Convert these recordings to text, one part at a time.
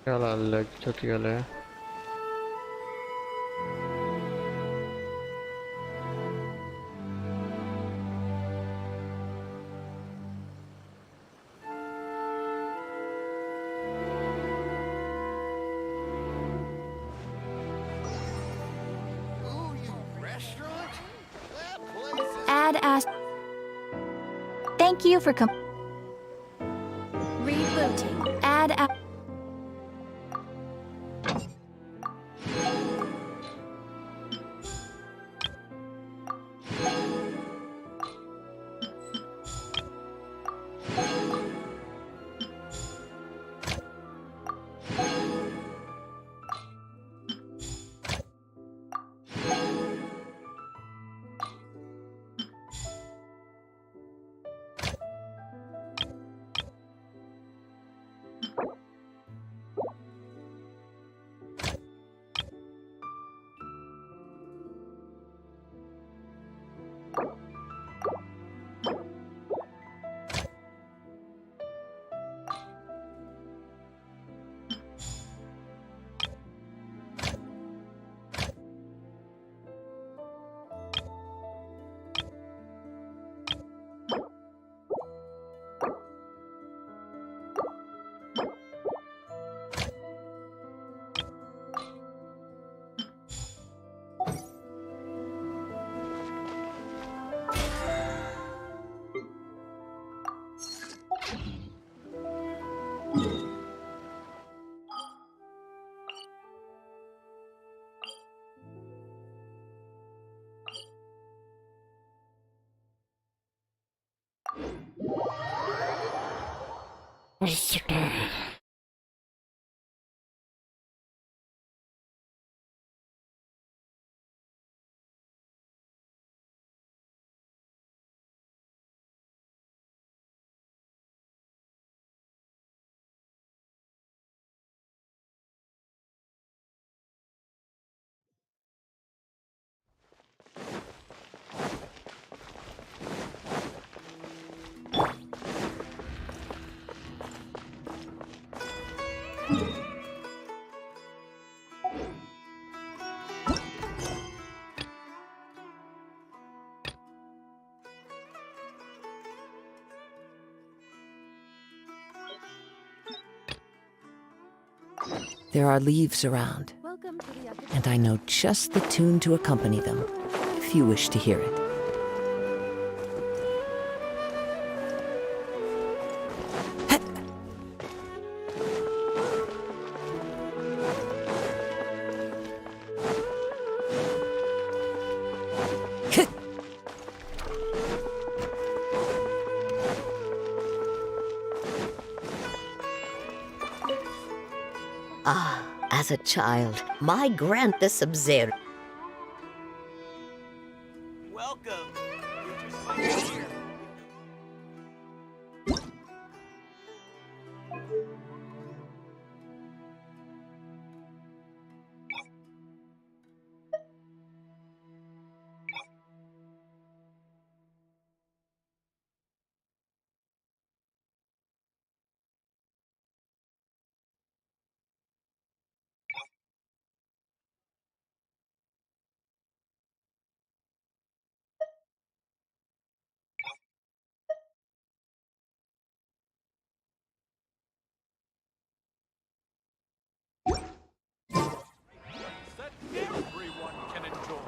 Jävla löktöt geliyor. Add as. Thank you for rebooting. Add a. There are leaves around, and I know just the tune to accompany them, if you wish to hear it. Ah, as a child, my grant the Sumeru. Welcome. You're just fine here. That everyone can enjoy.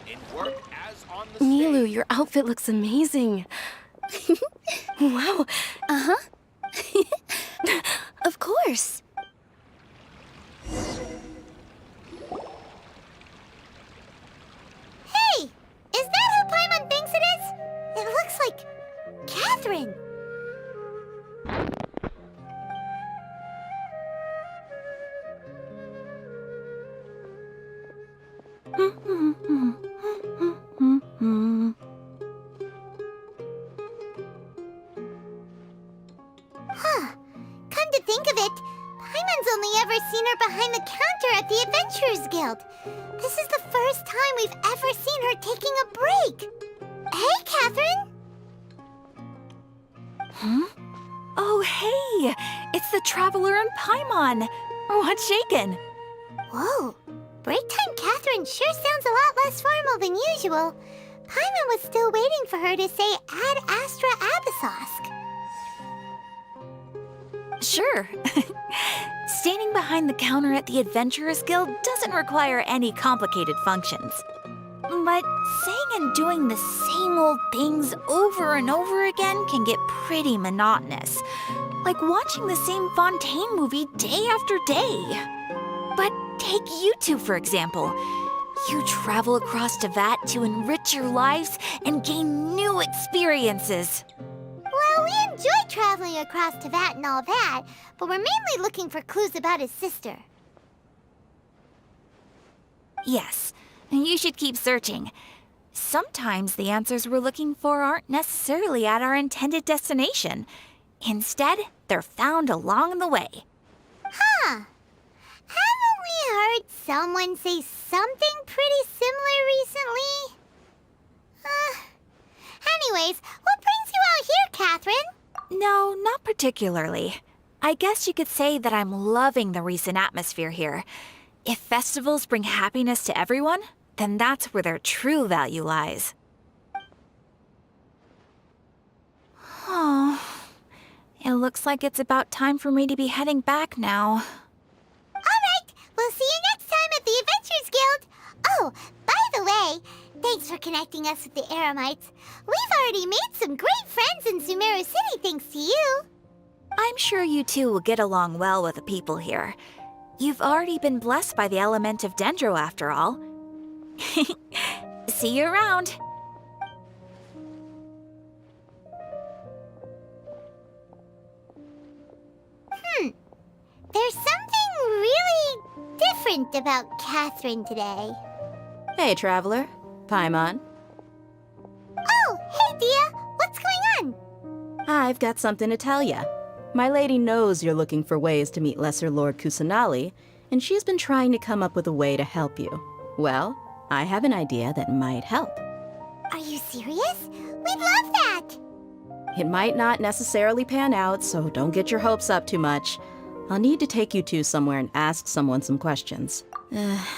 In work as on the Nilu, stage. your outfit looks amazing. Wow. Uh-huh. Of course. Hey! Is that who Paimon thinks it is? It looks like Catherine. Huh. Come to think of it, Paimon's only ever seen her behind the counter at the Adventurers Guild. This is the first time we've ever seen her taking a break. Hey, Catherine! Oh, hey! It's the Traveler and Paimon! What's shaken? Whoa. Break time Catherine sure sounds a lot less formal than usual. Paimon was still waiting for her to say Ad Astra Abyssosque. Sure. Standing behind the counter at the Adventurers Guild doesn't require any complicated functions. But saying and doing the same old things over and over again can get pretty monotonous. Like watching the same Fontaine movie day after day. But take you two, for example. You travel across Teyvat to enrich your lives and gain new experiences. Well, we enjoy traveling across Teyvat and all that, but we're mainly looking for clues about his sister. Yes, you should keep searching. Sometimes the answers we're looking for aren't necessarily at our intended destination. Instead, they're found along the way. Huh. Haven't we heard someone say something pretty similar recently? Anyways, what brings you out here, Catherine? No, not particularly. I guess you could say that I'm loving the recent atmosphere here. If festivals bring happiness to everyone, then that's where their true value lies. Oh, it looks like it's about time for me to be heading back now. Alright, we'll see you next time at the Adventurers Guild. Oh, by the way, thanks for connecting us with the Eremites. We've already made some great friends in Sumeru City thanks to you. I'm sure you two will get along well with the people here. You've already been blessed by the element of Dendro after all. See you around. There's something really different about Catherine today. Hey, Traveler. Paimon. Oh, hey, Dia. What's going on? I've got something to tell ya. My lady knows you're looking for ways to meet Lesser Lord Kusanali, and she's been trying to come up with a way to help you. Well, I have an idea that might help. Are you serious? We'd love that. It might not necessarily pan out, so don't get your hopes up too much. I'll need to take you two somewhere and ask someone some questions.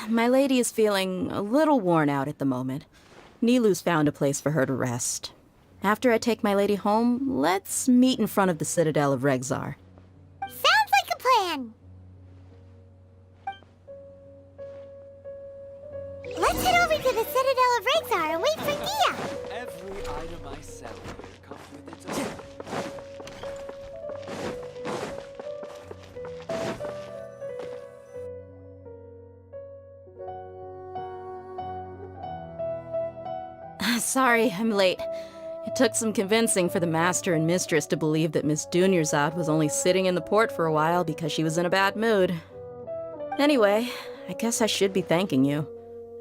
My lady is feeling a little worn out at the moment. Nilu's found a place for her to rest. After I take my lady home, let's meet in front of the Citadel of Regzar. Sounds like a plan. Let's head over to the Citadel of Regzar and wait for Dia. Every item I sell here comes with its own. Sorry, I'm late. It took some convincing for the master and mistress to believe that Miss Dunyarzad was only sitting in the port for a while because she was in a bad mood. Anyway, I guess I should be thanking you.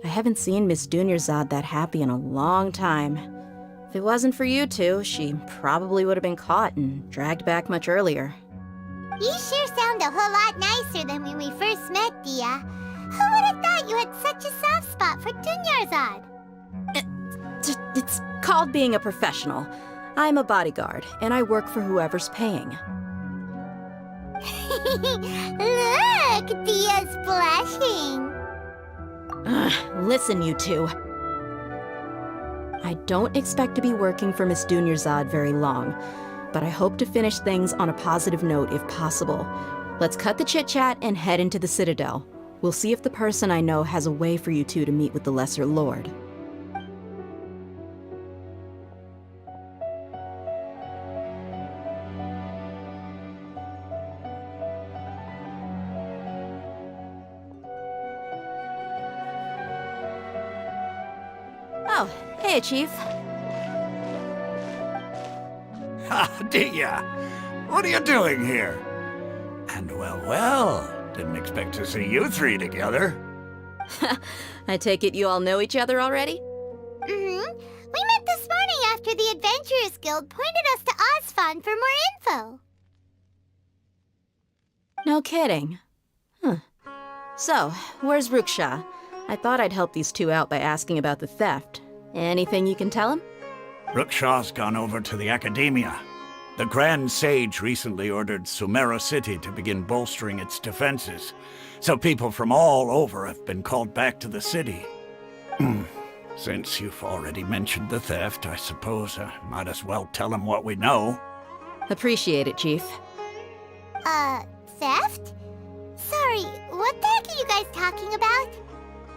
I haven't seen Miss Dunyarzad that happy in a long time. If it wasn't for you two, she probably would have been caught and dragged back much earlier. You sure sound a whole lot nicer than when we first met, Dia. Who would have thought you had such a soft spot for Dunyarzad? It's called being a professional. I'm a bodyguard, and I work for whoever's paying. Look, Dia's blushing. Listen, you two. I don't expect to be working for Miss Dunyarzad very long, but I hope to finish things on a positive note if possible. Let's cut the chit-chat and head into the Citadel. We'll see if the person I know has a way for you two to meet with the Lesser Lord. Oh, hey, Chief. Ha, Dia! What are you doing here? And well, didn't expect to see you three together. I take it you all know each other already? We met this morning after the Adventurers Guild pointed us to Osfon for more info. No kidding. Huh. So, where's Ruksha? I thought I'd help these two out by asking about the theft. Anything you can tell him? Rookshaw's gone over to the Academia. The Grand Sage recently ordered Sumeru City to begin bolstering its defenses, so people from all over have been called back to the city. Since you've already mentioned the theft, I suppose I might as well tell them what we know. Appreciate it, Chief. Theft? Sorry, what the heck are you guys talking about?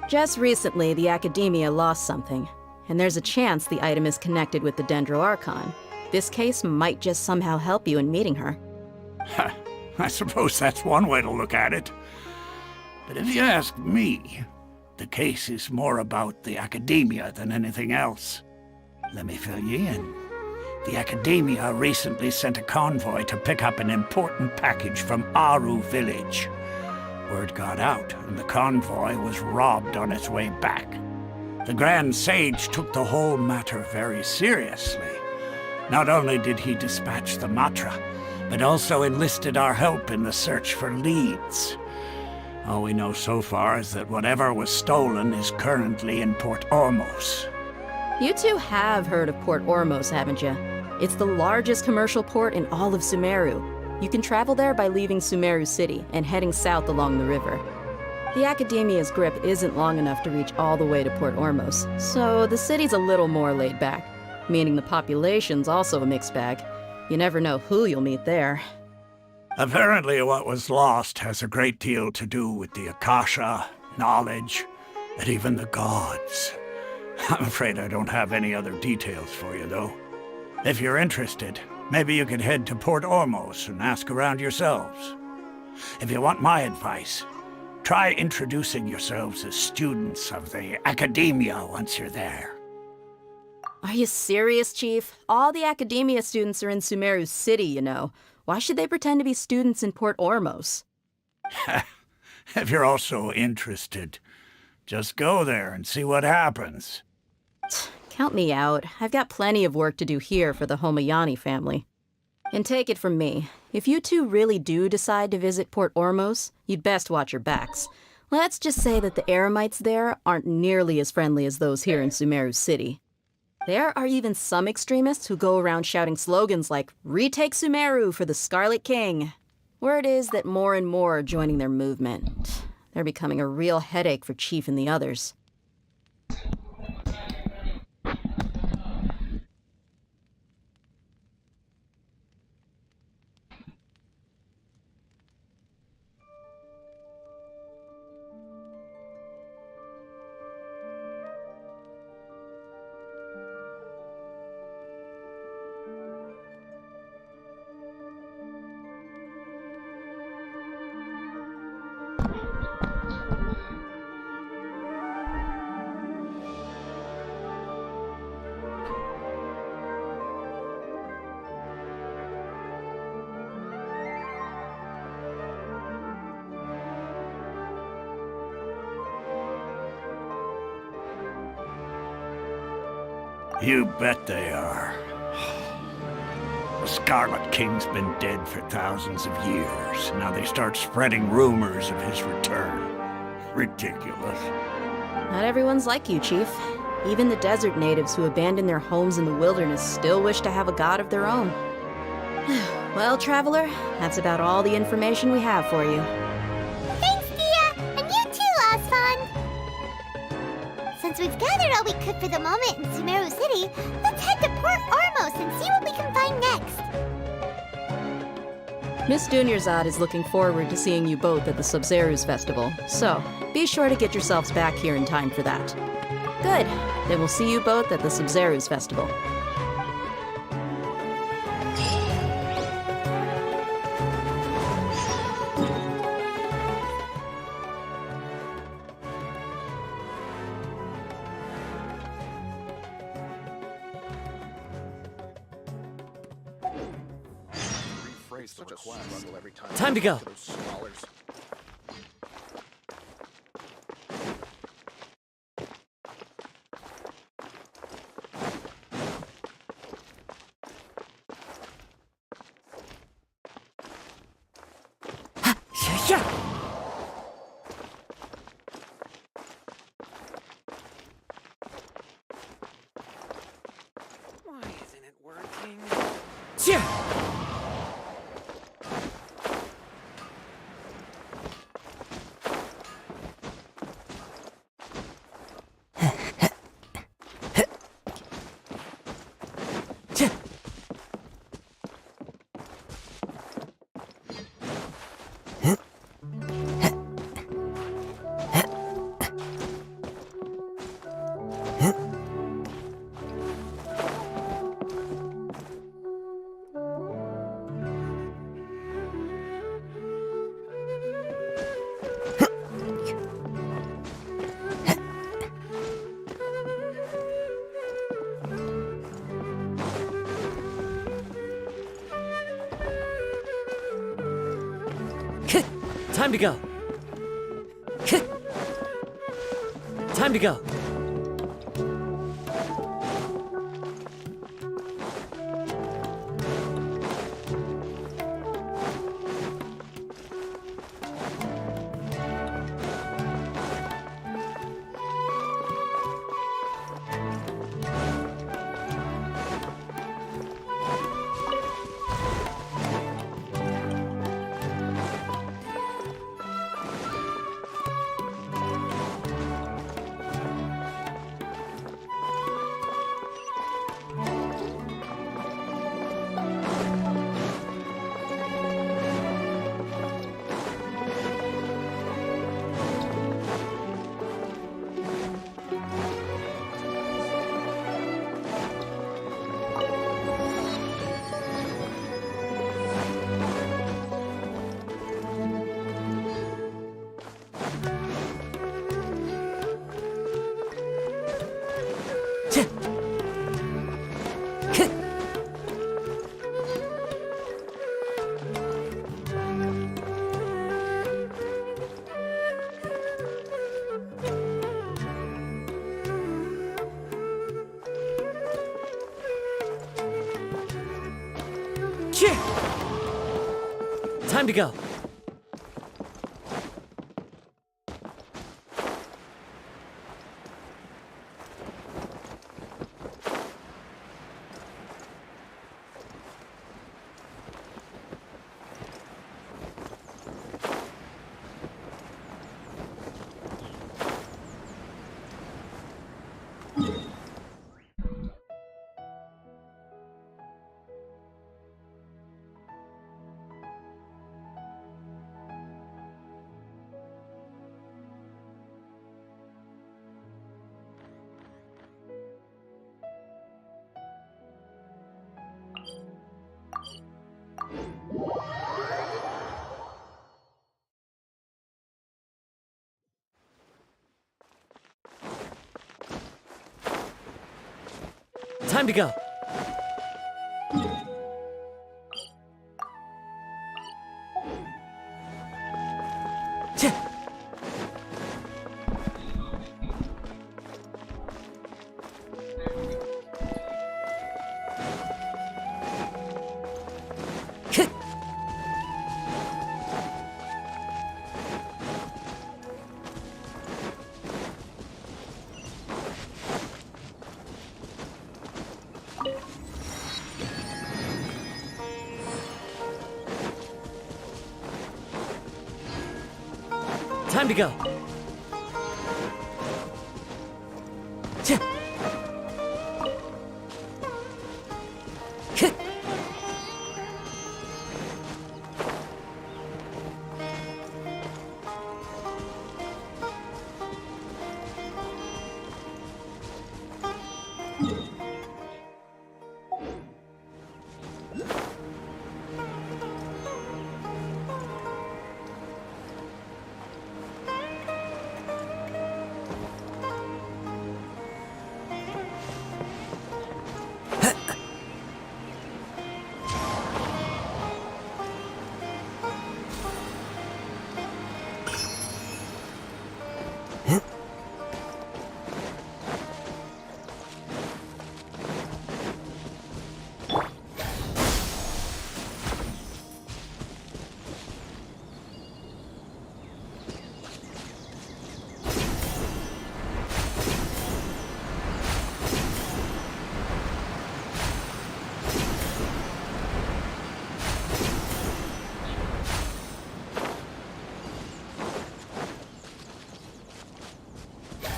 Just recently, the Academia lost something, and there's a chance the item is connected with the Dendro Archon. This case might just somehow help you in meeting her. I suppose that's one way to look at it. But if you ask me, the case is more about the Academia than anything else. Let me fill you in. The Academia recently sent a convoy to pick up an important package from Aru village. Word got out, and the convoy was robbed on its way back. The Grand Sage took the whole matter very seriously. Not only did he dispatch the Matra, but also enlisted our help in the search for leads. All we know so far is that whatever was stolen is currently in Port Ormos. You two have heard of Port Ormos, haven't you? It's the largest commercial port in all of Sumeru. You can travel there by leaving Sumeru City and heading south along the river. The Academia's grip isn't long enough to reach all the way to Port Ormos, so the city's a little more laid back, meaning the population's also a mixed bag. You never know who you'll meet there. Apparently what was lost has a great deal to do with the Akasha, knowledge, and even the gods. I'm afraid I don't have any other details for you, though. If you're interested, maybe you could head to Port Ormos and ask around yourselves. If you want my advice, try introducing yourselves as students of the Academia once you're there. Are you serious, Chief? All the Academia students are in Sumeru City, you know. Why should they pretend to be students in Port Ormos? If you're also interested, just go there and see what happens. Count me out. I've got plenty of work to do here for the Homayani family. And take it from me, if you two really do decide to visit Port Ormos, you'd best watch your backs. Let's just say that the Eremites there aren't nearly as friendly as those here in Sumeru City. There are even some extremists who go around shouting slogans like, "Retake Sumeru for the Scarlet King." Word is that more and more are joining their movement. They're becoming a real headache for Chief and the others. You bet they are. The Scarlet King's been dead for thousands of years. Now they start spreading rumors of his return. Ridiculous. Not everyone's like you, Chief. Even the desert natives who abandoned their homes in the wilderness still wish to have a god of their own. Well, Traveler, that's about all the information we have for you. Thanks, Dia! And you too, Osfon! Since we've gathered all we could for the moment in Sumeru City, let's head to Port Ormos and see what we can find next. Miss Dunyarzad is looking forward to seeing you both at the Sub-Zeru's festival, so be sure to get yourselves back here in time for that. Good. Then we'll see you both at the Sub-Zeru's festival. Time to go. Yeah. Why isn't it working? Yeah. Time to go. Time to go. Time to go. Time to go. Time to go.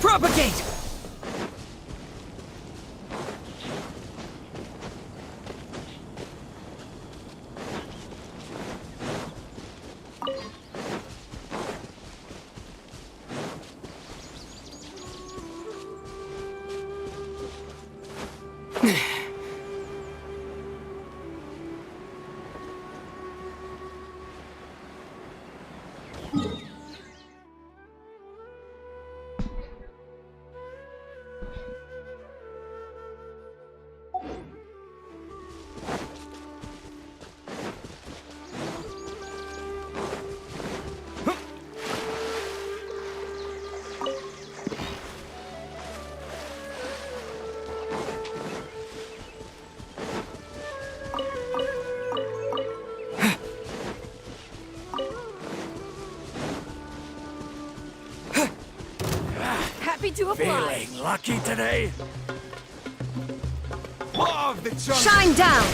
Propagate! to apply. Feeling lucky today? Law of the jungle. Shine down!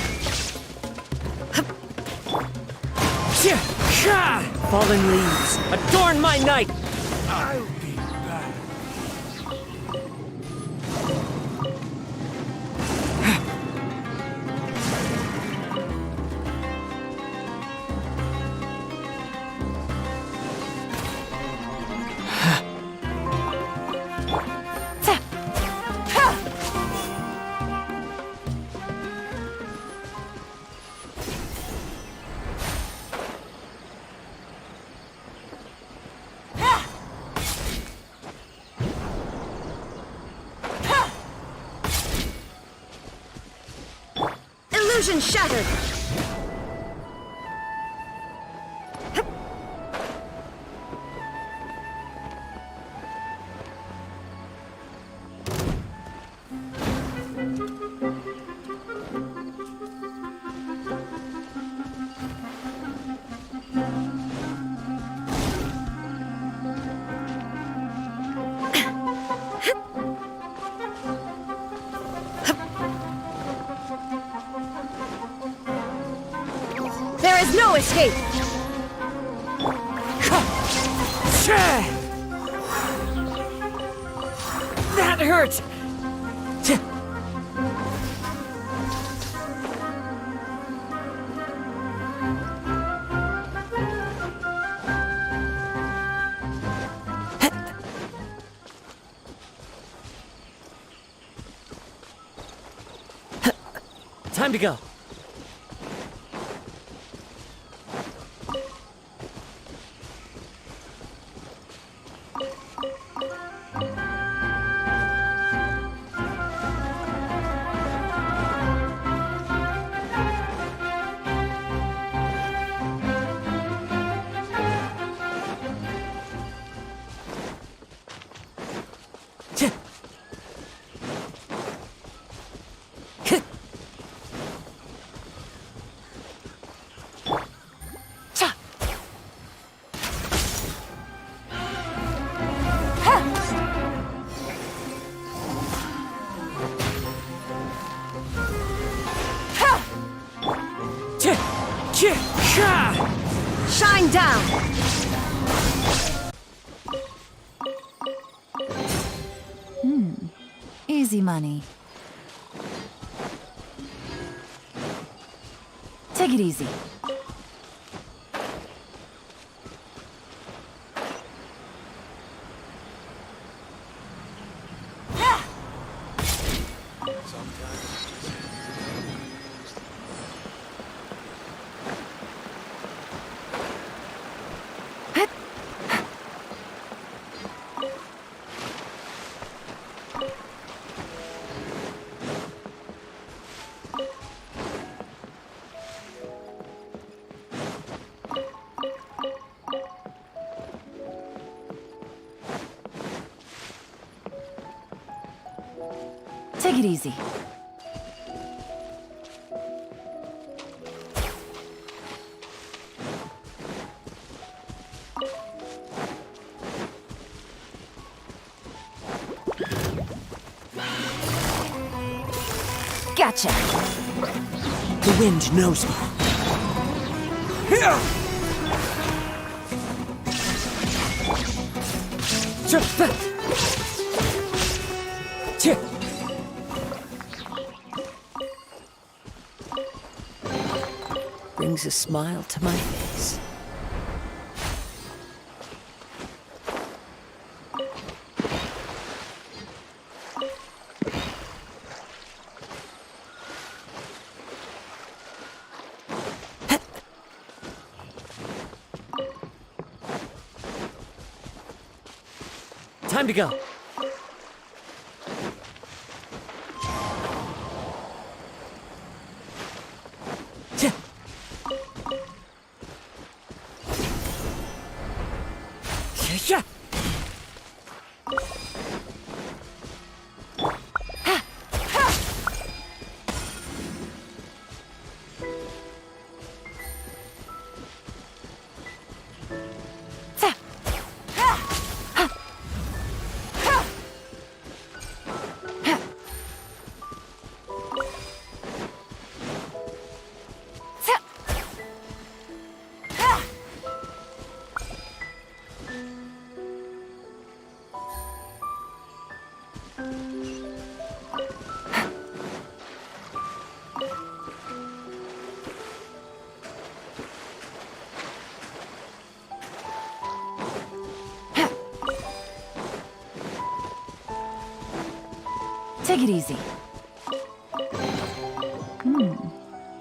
Fallen leaves, adorn my night! I'll be back. Illusion shattered! There is no escape! That hurts! Time to go. Shine down! Easy money. Take it easy. Take it easy. Gotcha. The wind knows me. Brings a smile to my face. Time to go. Take it easy.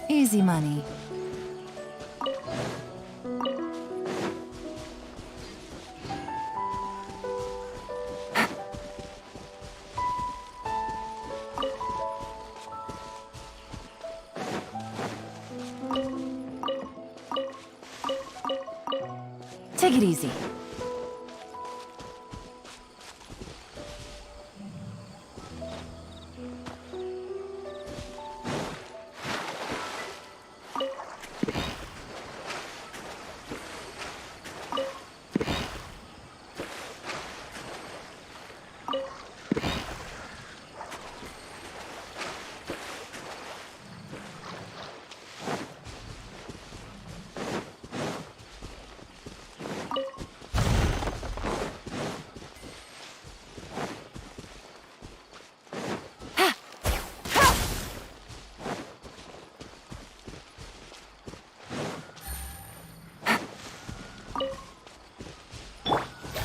Easy money. Take it easy.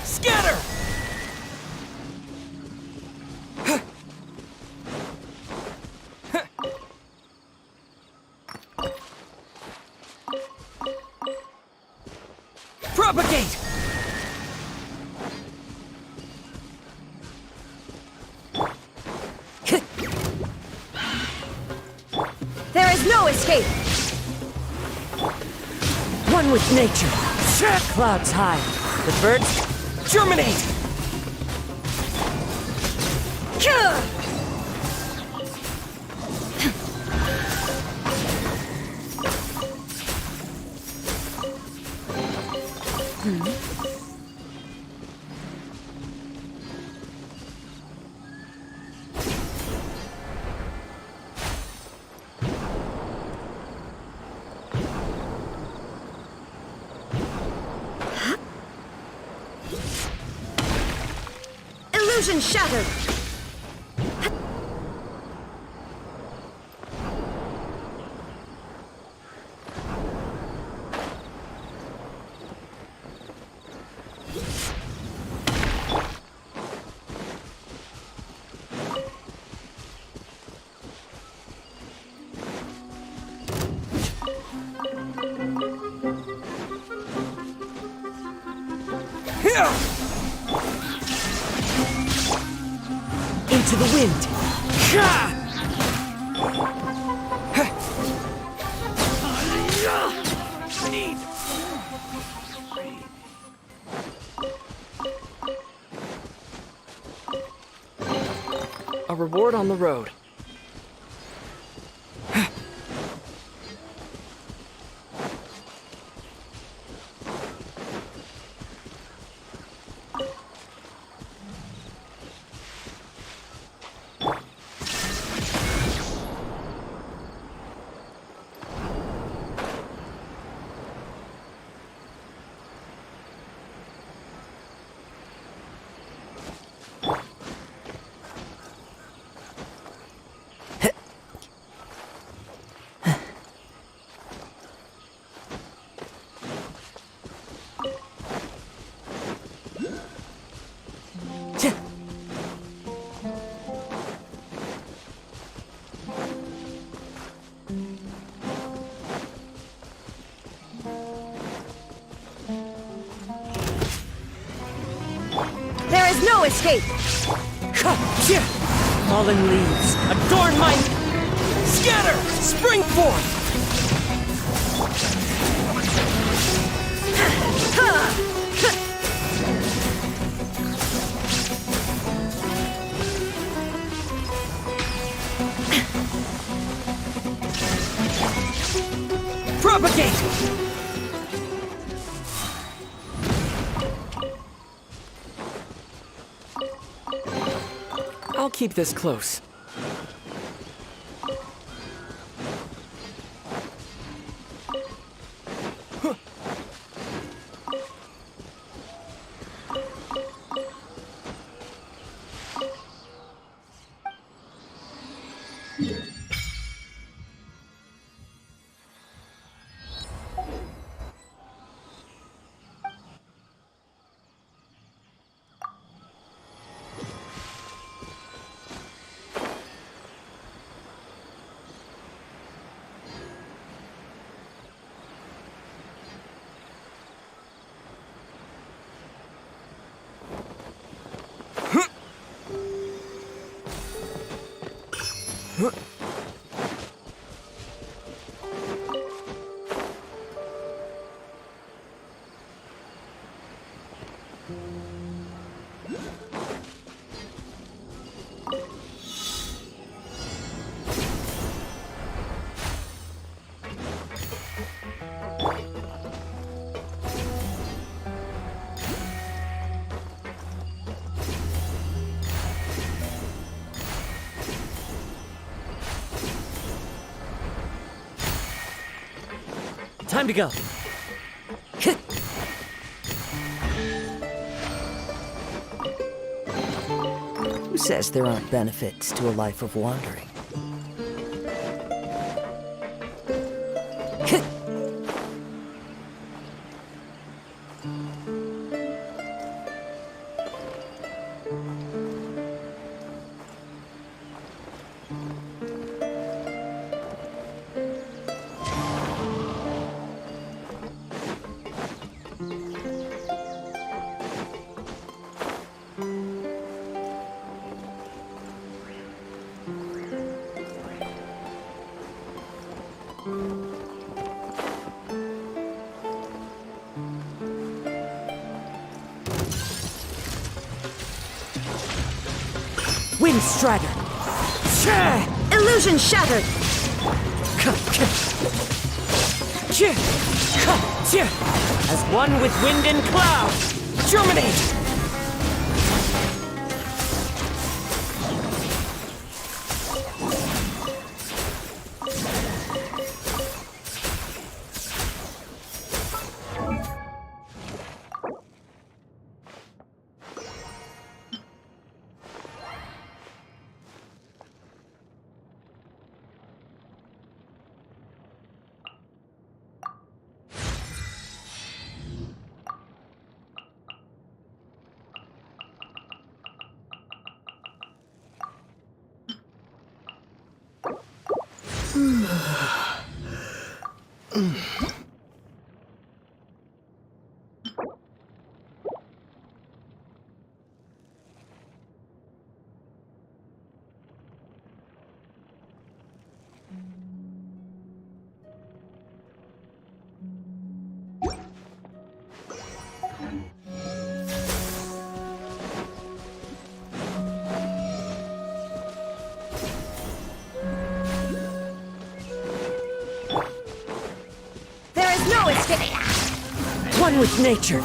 Scatter! Propagate! There is no escape! One with nature. Clouds high. The birds germinate! Illusion shattered! Into the wind! A reward on the road. There is no escape! Fallen leaves, adorn my... Scatter! Spring forth! Propagate! I'll keep this close. Time to go. Who says there aren't benefits to a life of wandering? Wind Strider! Illusion shattered! As one with wind and cloud, germinate! No escape! One with nature!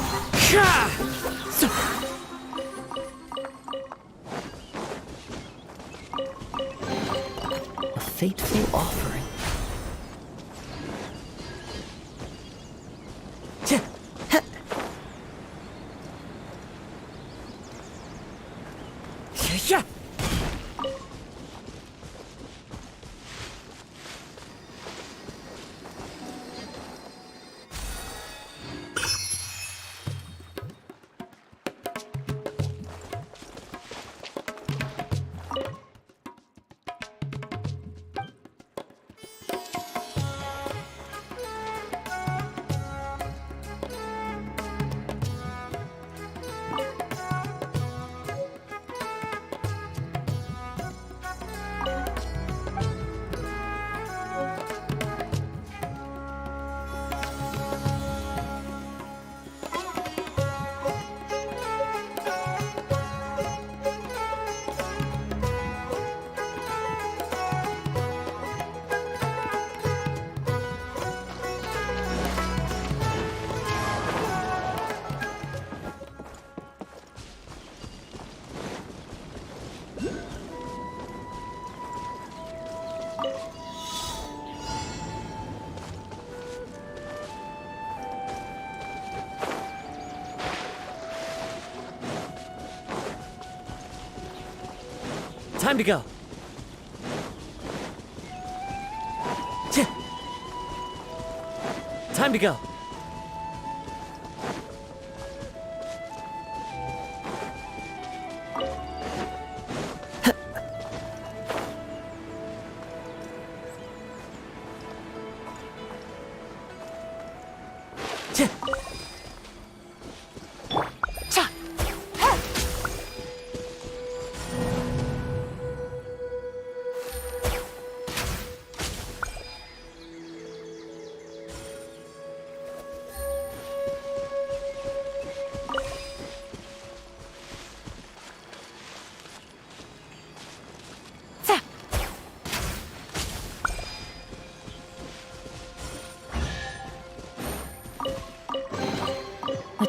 A fateful offering. Time to go. Time to go.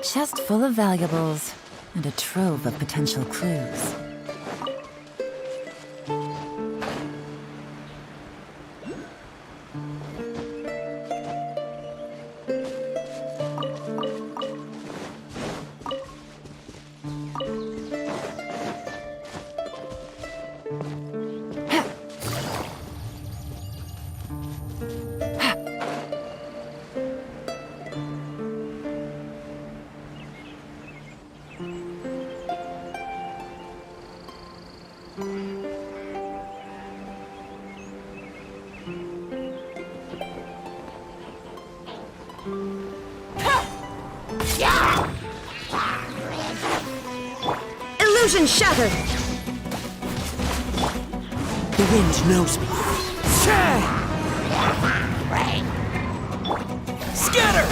chest full of valuables and a trove of potential clues. Illusion shattered! The wind knows me. Scatter!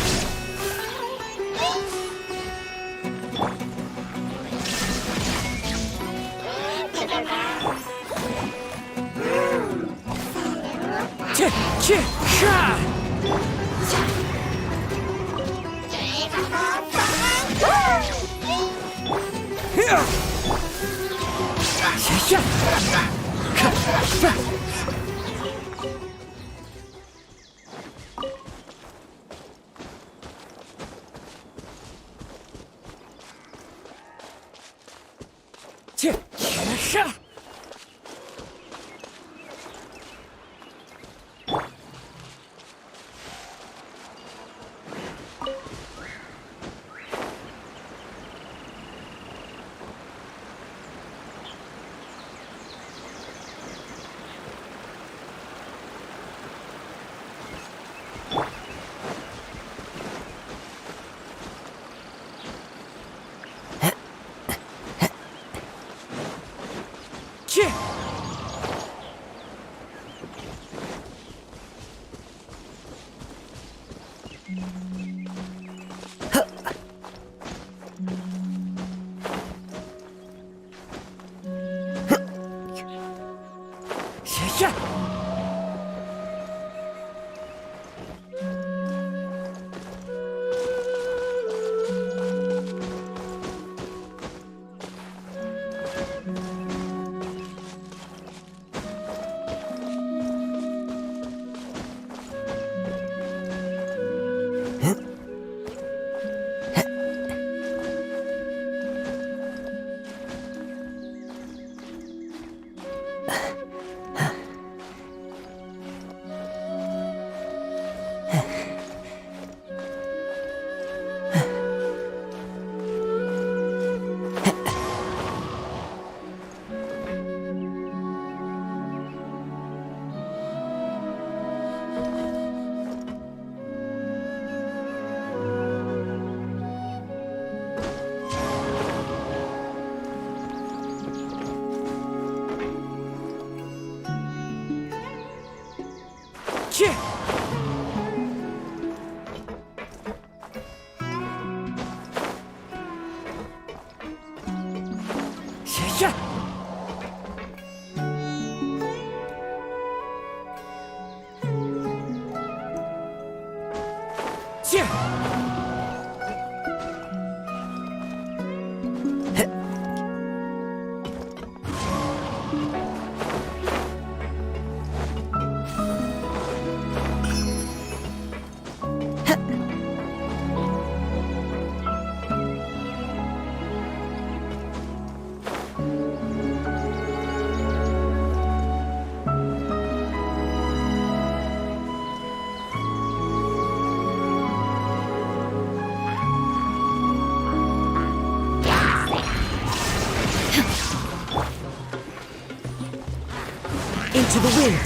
Into the wind.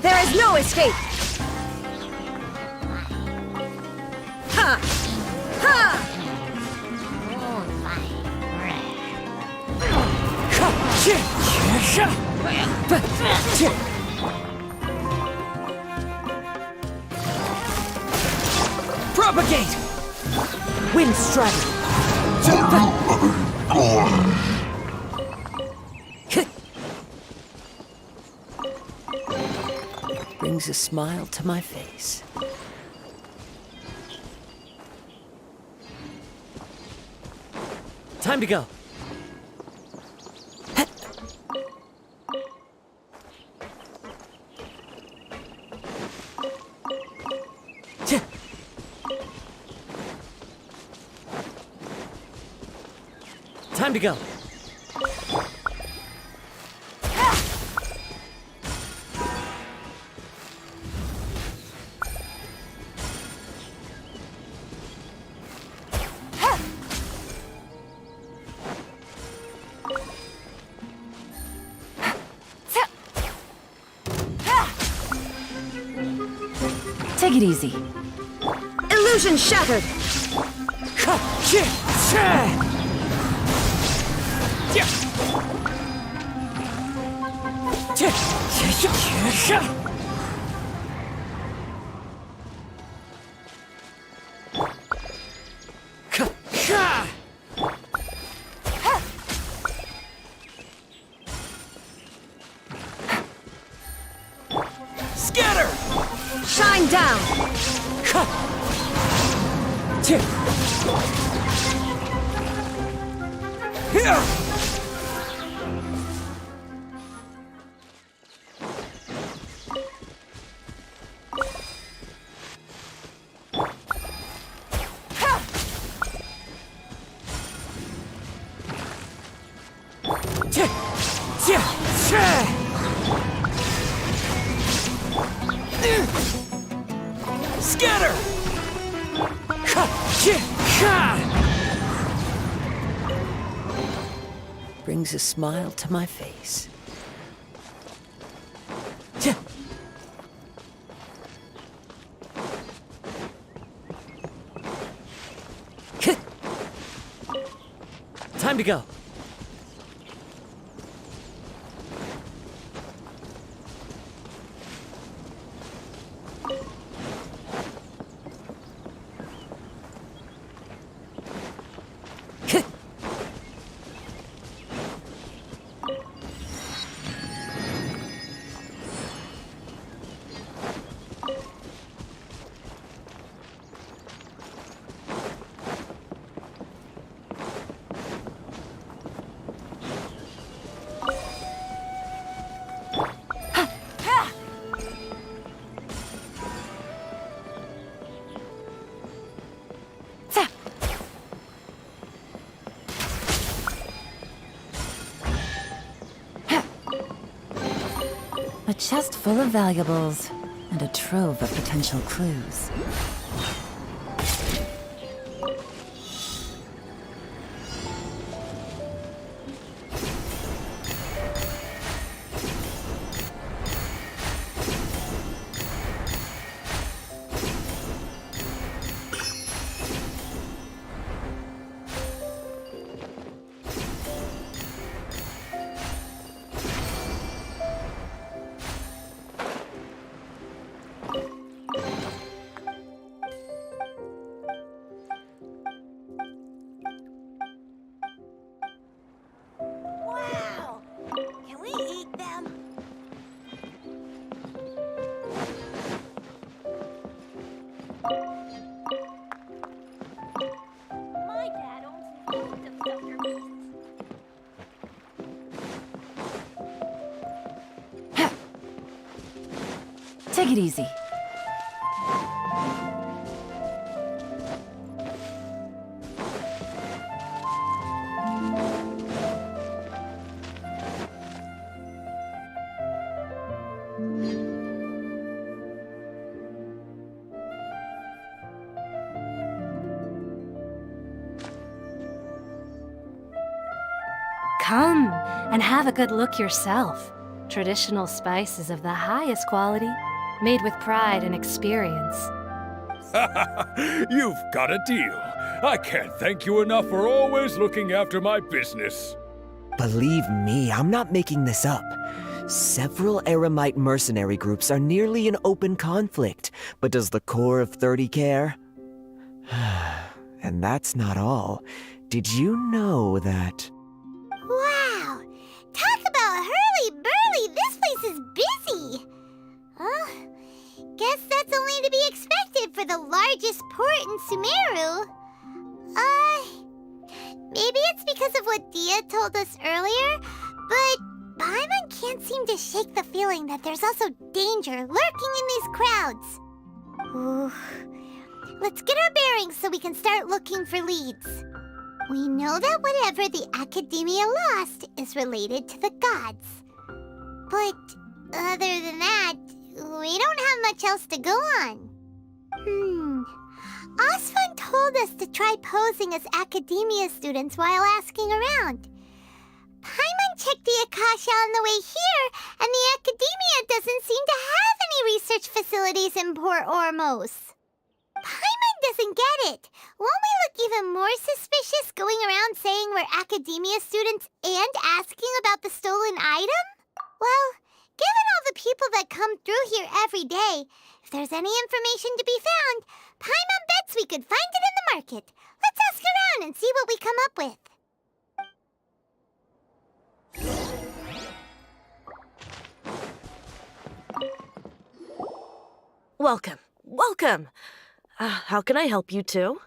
There is no escape. Ha! Ha! Propagate! Wind strike. brings a smile to my face. Time to go. Time to go. Take it easy. Illusion shattered! Scatter! Shine down! Scatter! Brings a smile to my face. Time to go. A chest full of valuables and a trove of potential clues. Wow! Can we eat them? My dad owns loads of filter beasts. Take it easy. Come and have a good look yourself. Traditional spices of the highest quality, made with pride and experience. You've got a deal. I can't thank you enough for always looking after my business. Believe me, I'm not making this up. Several Eremite mercenary groups are nearly in open conflict, but does the core of 30 care? And that's not all. Did you know that... Wow! Talk about hurly-burly! This place is busy! guess that's only to be expected for the largest port in Sumeru. Maybe it's because of what Dia told us earlier, but Paimon can't seem to shake the feeling that there's also danger lurking in these crowds. Ooh. Let's get our bearings so we can start looking for leads. We know that whatever the Academia lost is related to the gods. But other than that, we don't have much else to go on. Osfun told us to try posing as Academia students while asking around. Paimon checked the Akasha on the way here, and the Academia doesn't seem to have any research facilities in Port Ormos. Paimon doesn't get it. Won't we look even more suspicious going around saying we're Academia students and asking about the stolen item? Well, given all the people that come through here every day, if there's any information to be found, Paimon bets we could find it in the market. Let's ask around and see what we come up with. Welcome. Welcome. How can I help you two?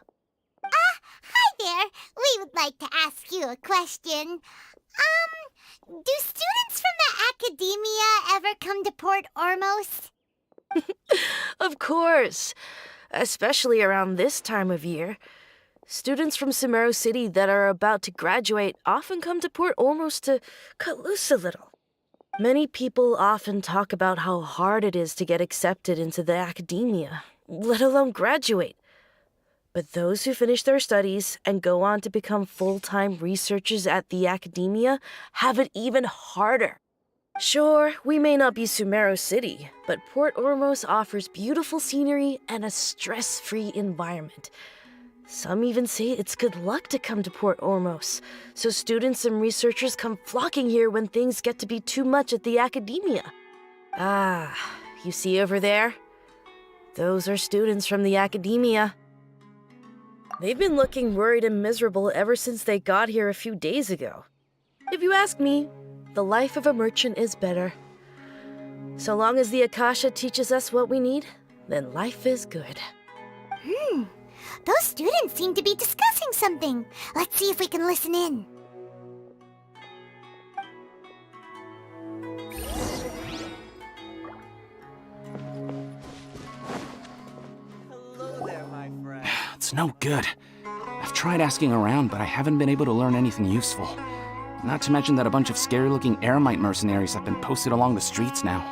Hi there. We would like to ask you a question. Do students from the Academia ever come to Port Ormos? Of course. Especially around this time of year. Students from Sumeru City that are about to graduate often come to Port Ormos to cut loose a little. Many people often talk about how hard it is to get accepted into the Academia, let alone graduate. But those who finish their studies and go on to become full-time researchers at the Academia have it even harder. Sure, we may not be Sumeru City, but Port Ormos offers beautiful scenery and a stress-free environment. Some even say it's good luck to come to Port Ormos, so students and researchers come flocking here when things get to be too much at the Academia. You see over there? Those are students from the Academia. They've been looking worried and miserable ever since they got here a few days ago. If you ask me, the life of a merchant is better. So long as the Akasha teaches us what we need, then life is good. Those students seem to be discussing something. Let's see if we can listen in. Hello there, my friend. It's no good. I've tried asking around, but I haven't been able to learn anything useful. Not to mention that a bunch of scary-looking Eremite mercenaries have been posted along the streets now.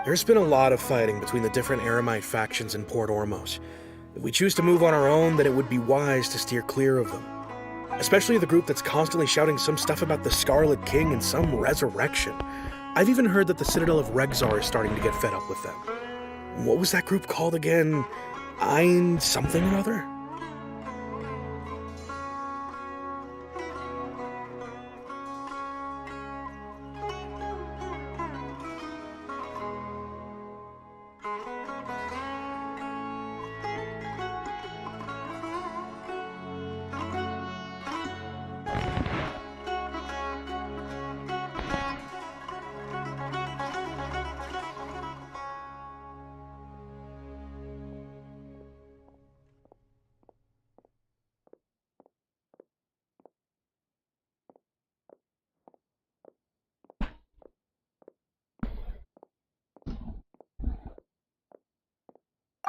There's been a lot of fighting between the different Eremite factions in Port Ormos. If we choose to move on our own, then it would be wise to steer clear of them. Especially the group that's constantly shouting some stuff about the Scarlet King and some resurrection. I've even heard that the Citadel of Regzar is starting to get fed up with them. What was that group called again? Ein something or other?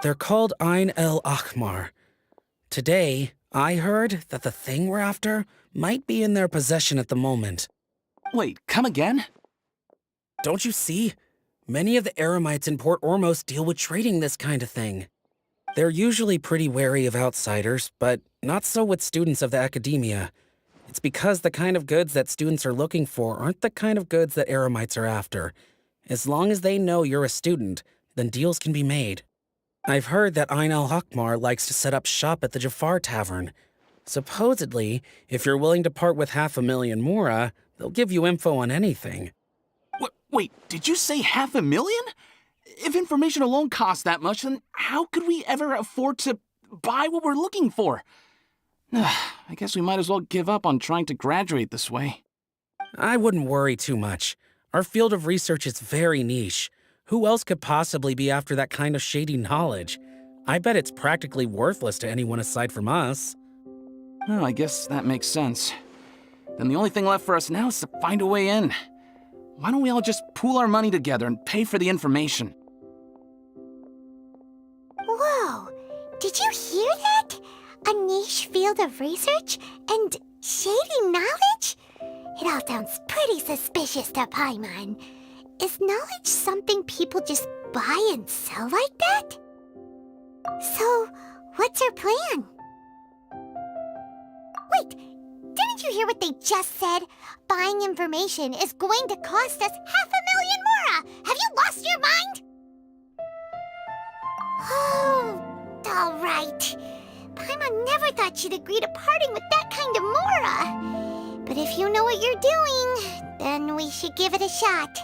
They're called Ein el Akhmar. Today, I heard that the thing we're after might be in their possession at the moment. Wait, come again? Don't you see? Many of the Eremites in Port Ormos deal with trading this kind of thing. They're usually pretty wary of outsiders, but not so with students of the Academia. It's because the kind of goods that students are looking for aren't the kind of goods that Eremites are after. As long as they know you're a student, then deals can be made. I've heard that Ein el-Hakmar likes to set up shop at the Jafar Tavern. Supposedly, if you're willing to part with 500,000 Mora, they'll give you info on anything. Wait, did you say 500,000? If information alone costs that much, then how could we ever afford to buy what we're looking for? I guess we might as well give up on trying to graduate this way. I wouldn't worry too much. Our field of research is very niche. Who else could possibly be after that kind of shady knowledge? I bet it's practically worthless to anyone aside from us. Oh, I guess that makes sense. Then the only thing left for us now is to find a way in. Why don't we all just pool our money together and pay for the information? Whoa! Did you hear that? A niche field of research and shady knowledge? It all sounds pretty suspicious to Paimon. Is knowledge something people just buy and sell like that? So, what's her plan? Wait, didn't you hear what they just said? Buying information is going to cost us 500,000 mora! Have you lost your mind? Oh, alright. Paimon never thought she'd agree to parting with that kind of mora. But if you know what you're doing, then we should give it a shot.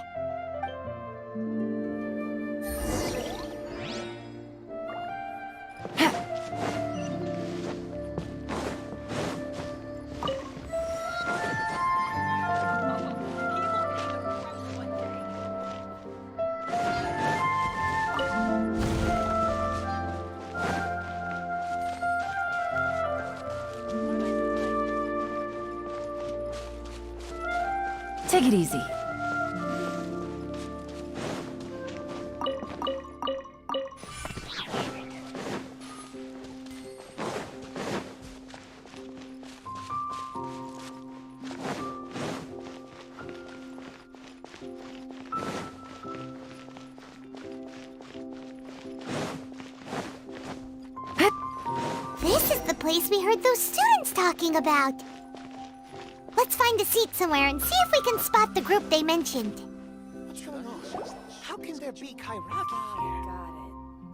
Take it easy. This is the place we heard those students talking about. Let's find a seat somewhere and see if we can spot the group they mentioned. What's going on? How can there be Kairaki here?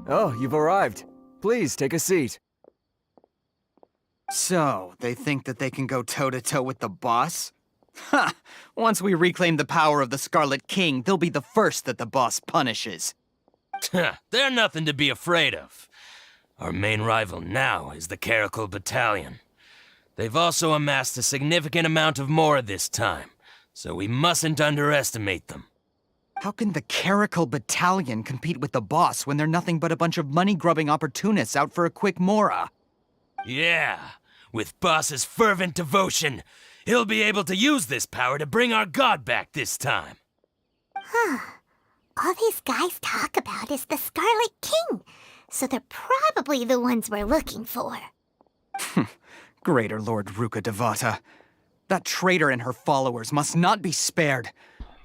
Oh, you've arrived. Please, take a seat. So, they think that they can go toe-to-toe with the boss? Ha! Once we reclaim the power of the Scarlet King, they'll be the first that the boss punishes. They're nothing to be afraid of. Our main rival now is the Caracal Battalion. They've also amassed a significant amount of mora this time, so we mustn't underestimate them. How can the Caracal Battalion compete with the boss when they're nothing but a bunch of money-grubbing opportunists out for a quick mora? Yeah, with boss's fervent devotion, he'll be able to use this power to bring our god back this time. Huh. All these guys talk about is the Scarlet King, so they're probably the ones we're looking for. Greater Lord Ruka Devata. That traitor and her followers must not be spared.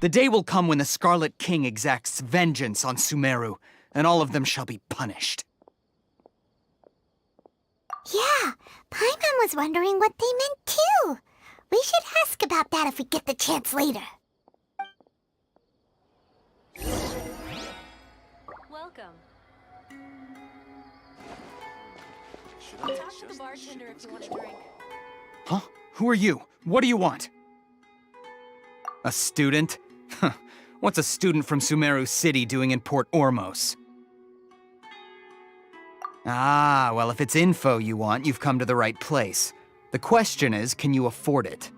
The day will come when the Scarlet King exacts vengeance on Sumeru, and all of them shall be punished. Yeah, Paimon was wondering what they meant too. We should ask about that if we get the chance later. Welcome. Talk to the bartender if you want a drink. Huh? Who are you? What do you want? A student? Huh. What's a student from Sumeru City doing in Port Ormos? Ah, well, if it's info you want, you've come to the right place. The question is, can you afford it?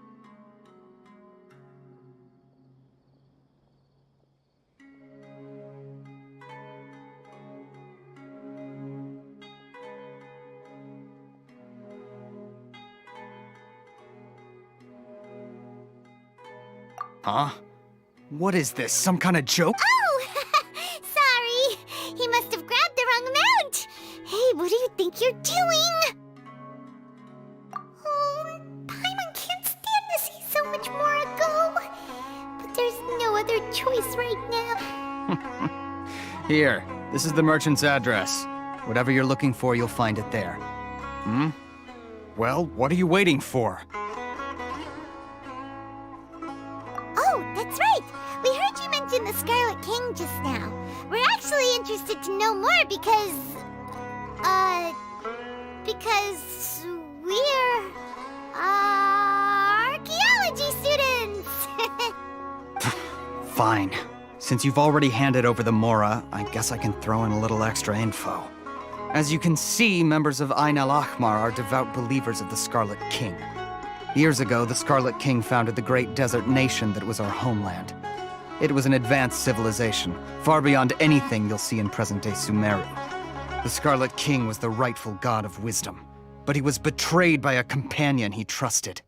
Huh? What is this, some kind of joke? Oh! Sorry! He must have grabbed the wrong amount! Hey, what do you think you're doing? Oh, Paimon can't stand to see so much more go. But there's no other choice right now. Here, this is the merchant's address. Whatever you're looking for, you'll find it there. Hmm? Well, what are you waiting for? Oh, that's right! We heard you mention the Scarlet King just now. We're actually interested to know more because we're, archaeology students! Fine. Since you've already handed over the mora, I guess I can throw in a little extra info. As you can see, members of Ain al-Ahmar are devout believers of the Scarlet King. Years ago, the Scarlet King founded the great desert nation that was our homeland. It was an advanced civilization, far beyond anything you'll see in present-day Sumeru. The Scarlet King was the rightful god of wisdom, but he was betrayed by a companion he trusted.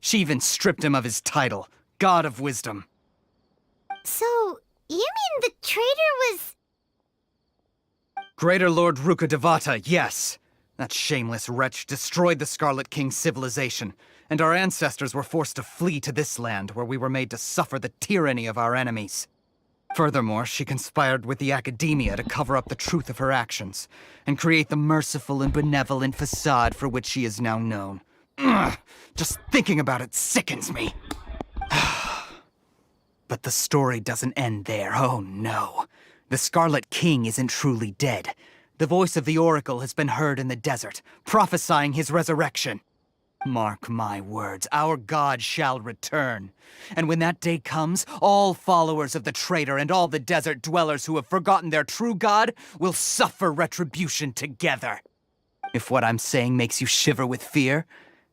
She even stripped him of his title, God of Wisdom. So, you mean the traitor was... Greater Lord Rukkhadevata, yes. That shameless wretch destroyed the Scarlet King's civilization, and our ancestors were forced to flee to this land where we were made to suffer the tyranny of our enemies. Furthermore, she conspired with the Academia to cover up the truth of her actions, and create the merciful and benevolent facade for which she is now known. Ugh, just thinking about it sickens me. But the story doesn't end there, oh no. The Scarlet King isn't truly dead. The voice of the Oracle has been heard in the desert, prophesying his resurrection. Mark my words, our god shall return. And when that day comes, all followers of the traitor and all the desert dwellers who have forgotten their true god will suffer retribution together. If what I'm saying makes you shiver with fear,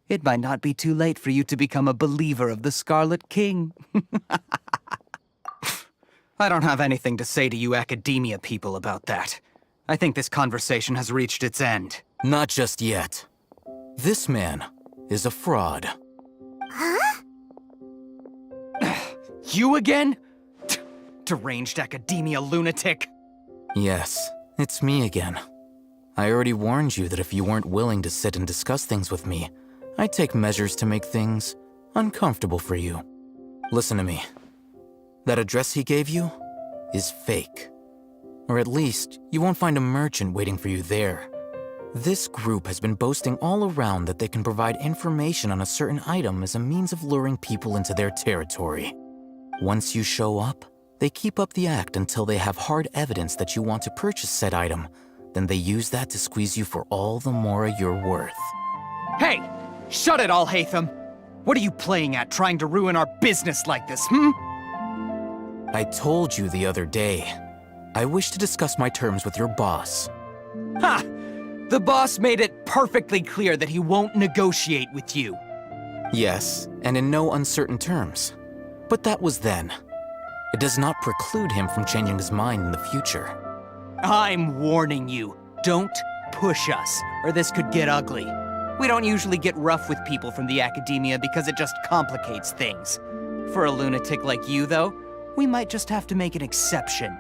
it might not be too late for you to become a believer of the Scarlet King. I don't have anything to say to you Academia people about that. I think this conversation has reached its end. Not just yet. This man is a fraud. Huh? You again? Deranged Academia lunatic. Yes, it's me again. I already warned you that if you weren't willing to sit and discuss things with me, I'd take measures to make things uncomfortable for you. Listen to me. That address he gave you is fake. Or at least, you won't find a merchant waiting for you there. This group has been boasting all around that they can provide information on a certain item as a means of luring people into their territory. Once you show up, they keep up the act until they have hard evidence that you want to purchase said item. Then they use that to squeeze you for all the more you're worth. Hey! Shut it all, Hatham! What are you playing at, trying to ruin our business like this, I told you the other day. I wish to discuss my terms with your boss. Ha! The boss made it perfectly clear that he won't negotiate with you. Yes, and in no uncertain terms. But that was then. It does not preclude him from changing his mind in the future. I'm warning you. Don't push us, or this could get ugly. We don't usually get rough with people from the Academia because it just complicates things. For a lunatic like you, though, we might just have to make an exception.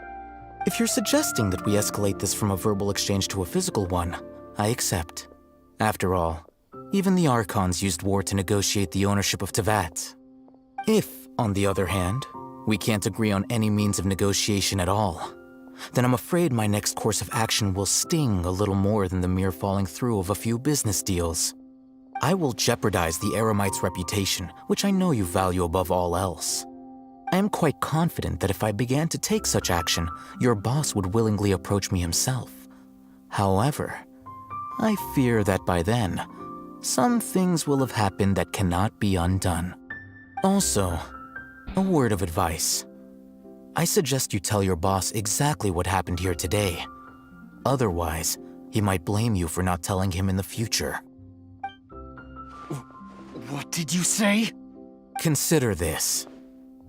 If you're suggesting that we escalate this from a verbal exchange to a physical one, I accept. After all, even the Archons used war to negotiate the ownership of Tevat. If, on the other hand, we can't agree on any means of negotiation at all, then I'm afraid my next course of action will sting a little more than the mere falling through of a few business deals. I will jeopardize the Eremite's reputation, which I know you value above all else. I am quite confident that if I began to take such action, your boss would willingly approach me himself. However, I fear that by then, some things will have happened that cannot be undone. Also, a word of advice. I suggest you tell your boss exactly what happened here today. Otherwise, he might blame you for not telling him in the future. What did you say? Consider this.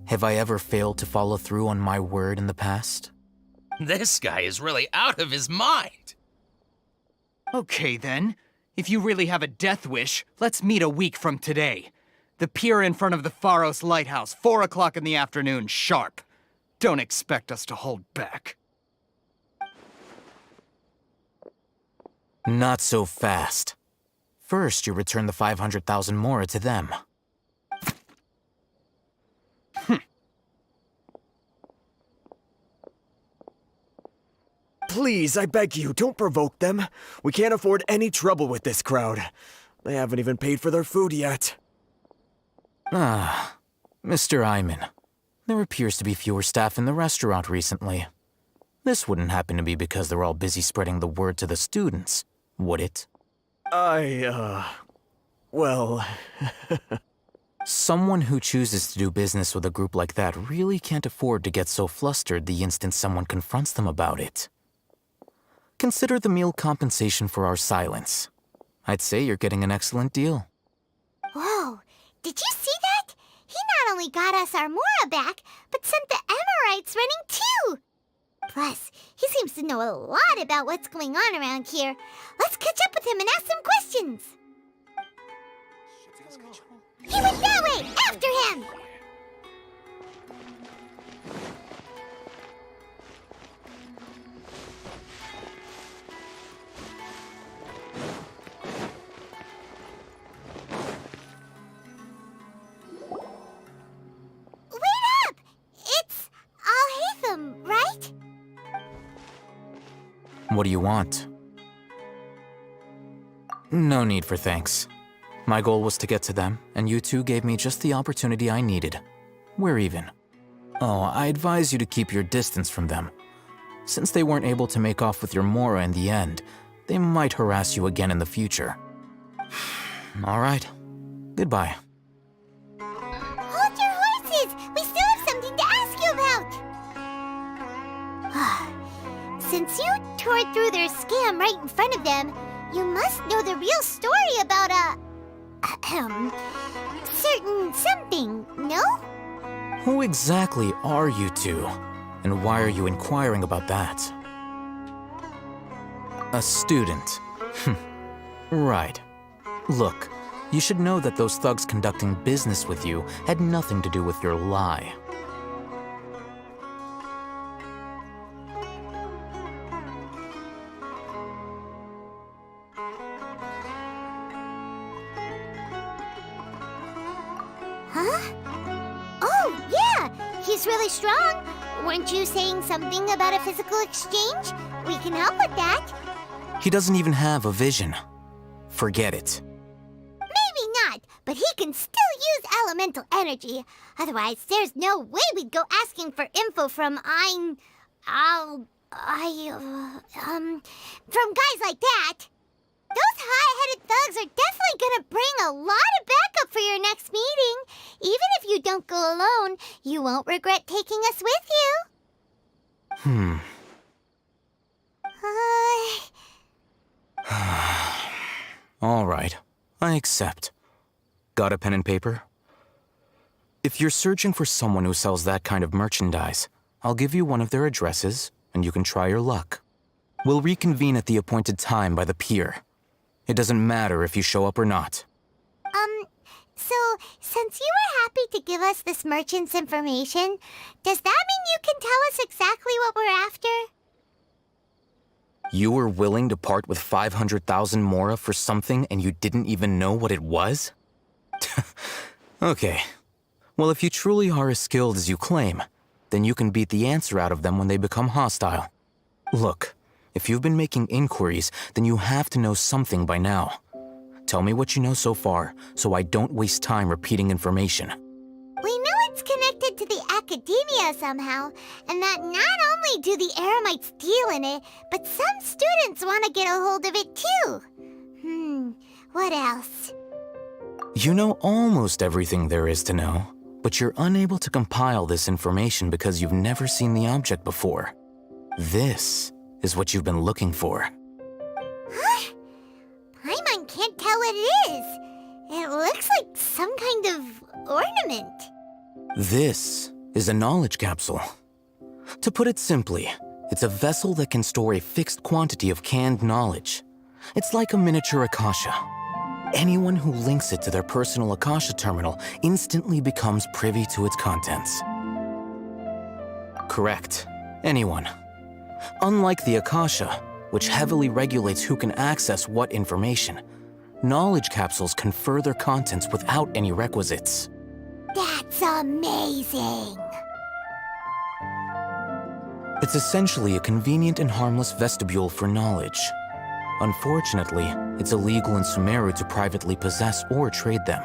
Have I ever failed to follow through on my word in the past? This guy is really out of his mind. Okay then. If you really have a death wish, let's meet a week from today. The pier in front of the Pharos Lighthouse, 4 o'clock in the afternoon, sharp. Don't expect us to hold back. Not so fast. First, you return the 500,000 mora to them. Please, I beg you, don't provoke them. We can't afford any trouble with this crowd. They haven't even paid for their food yet. Ah, Mr. Iman. There appears to be fewer staff in the restaurant recently. This wouldn't happen to be because they're all busy spreading the word to the students, would it? Well... Someone who chooses to do business with a group like that really can't afford to get so flustered the instant someone confronts them about it. Consider the meal compensation for our silence. I'd say you're getting an excellent deal. Whoa, did you see that? He not only got us our mora back, but sent the Eremites running too! Plus, he seems to know a lot about what's going on around here. Let's catch up with him and ask some questions. He went that way! After him! Wait up! It's Al-Haytham, right? What do you want? No need for thanks. My goal was to get to them, and you two gave me just the opportunity I needed. We're even. Oh, I advise you to keep your distance from them. Since they weren't able to make off with your Mora in the end, they might harass you again in the future. All right. Goodbye. Hold your horses! We still have something to ask you about! Since you tore through their scam right in front of them, you must know the real story about certain something, no? Who exactly are you two? And why are you inquiring about that? A student. Right. Look, you should know that those thugs conducting business with you had nothing to do with your lie. Huh? Oh, yeah! He's really strong. Weren't you saying something about a physical exchange? We can help with that. He doesn't even have a vision. Forget it. Maybe not, but he can still use elemental energy. Otherwise, there's no way we'd go asking for info from from guys like that. Those high-headed thugs are definitely gonna bring a lot of backup for your next meeting. Even if you don't go alone, you won't regret taking us with you. All right, I accept. Got a pen and paper? If you're searching for someone who sells that kind of merchandise, I'll give you one of their addresses, and you can try your luck. We'll reconvene at the appointed time by the pier. It doesn't matter if you show up or not. So, since you were happy to give us this merchant's information, does that mean you can tell us exactly what we're after? You were willing to part with 500,000 Mora for something and you didn't even know what it was? Okay. Well, if you truly are as skilled as you claim, then you can beat the answer out of them when they become hostile. Look, if you've been making inquiries, then you have to know something by now. Tell me what you know so far, so I don't waste time repeating information. We know it's connected to the academia somehow, and that not only do the Eremites deal in it, but some students want to get a hold of it too. What else? You know almost everything there is to know, but you're unable to compile this information because you've never seen the object before. This is what you've been looking for. Huh? Paimon can't tell what it is. It looks like some kind of ornament. This is a knowledge capsule. To put it simply, it's a vessel that can store a fixed quantity of canned knowledge. It's like a miniature Akasha. Anyone who links it to their personal Akasha terminal instantly becomes privy to its contents. Correct. Anyone. Unlike the Akasha, which heavily regulates who can access what information, knowledge capsules confer their contents without any requisites. That's amazing! It's essentially a convenient and harmless vestibule for knowledge. Unfortunately, it's illegal in Sumeru to privately possess or trade them.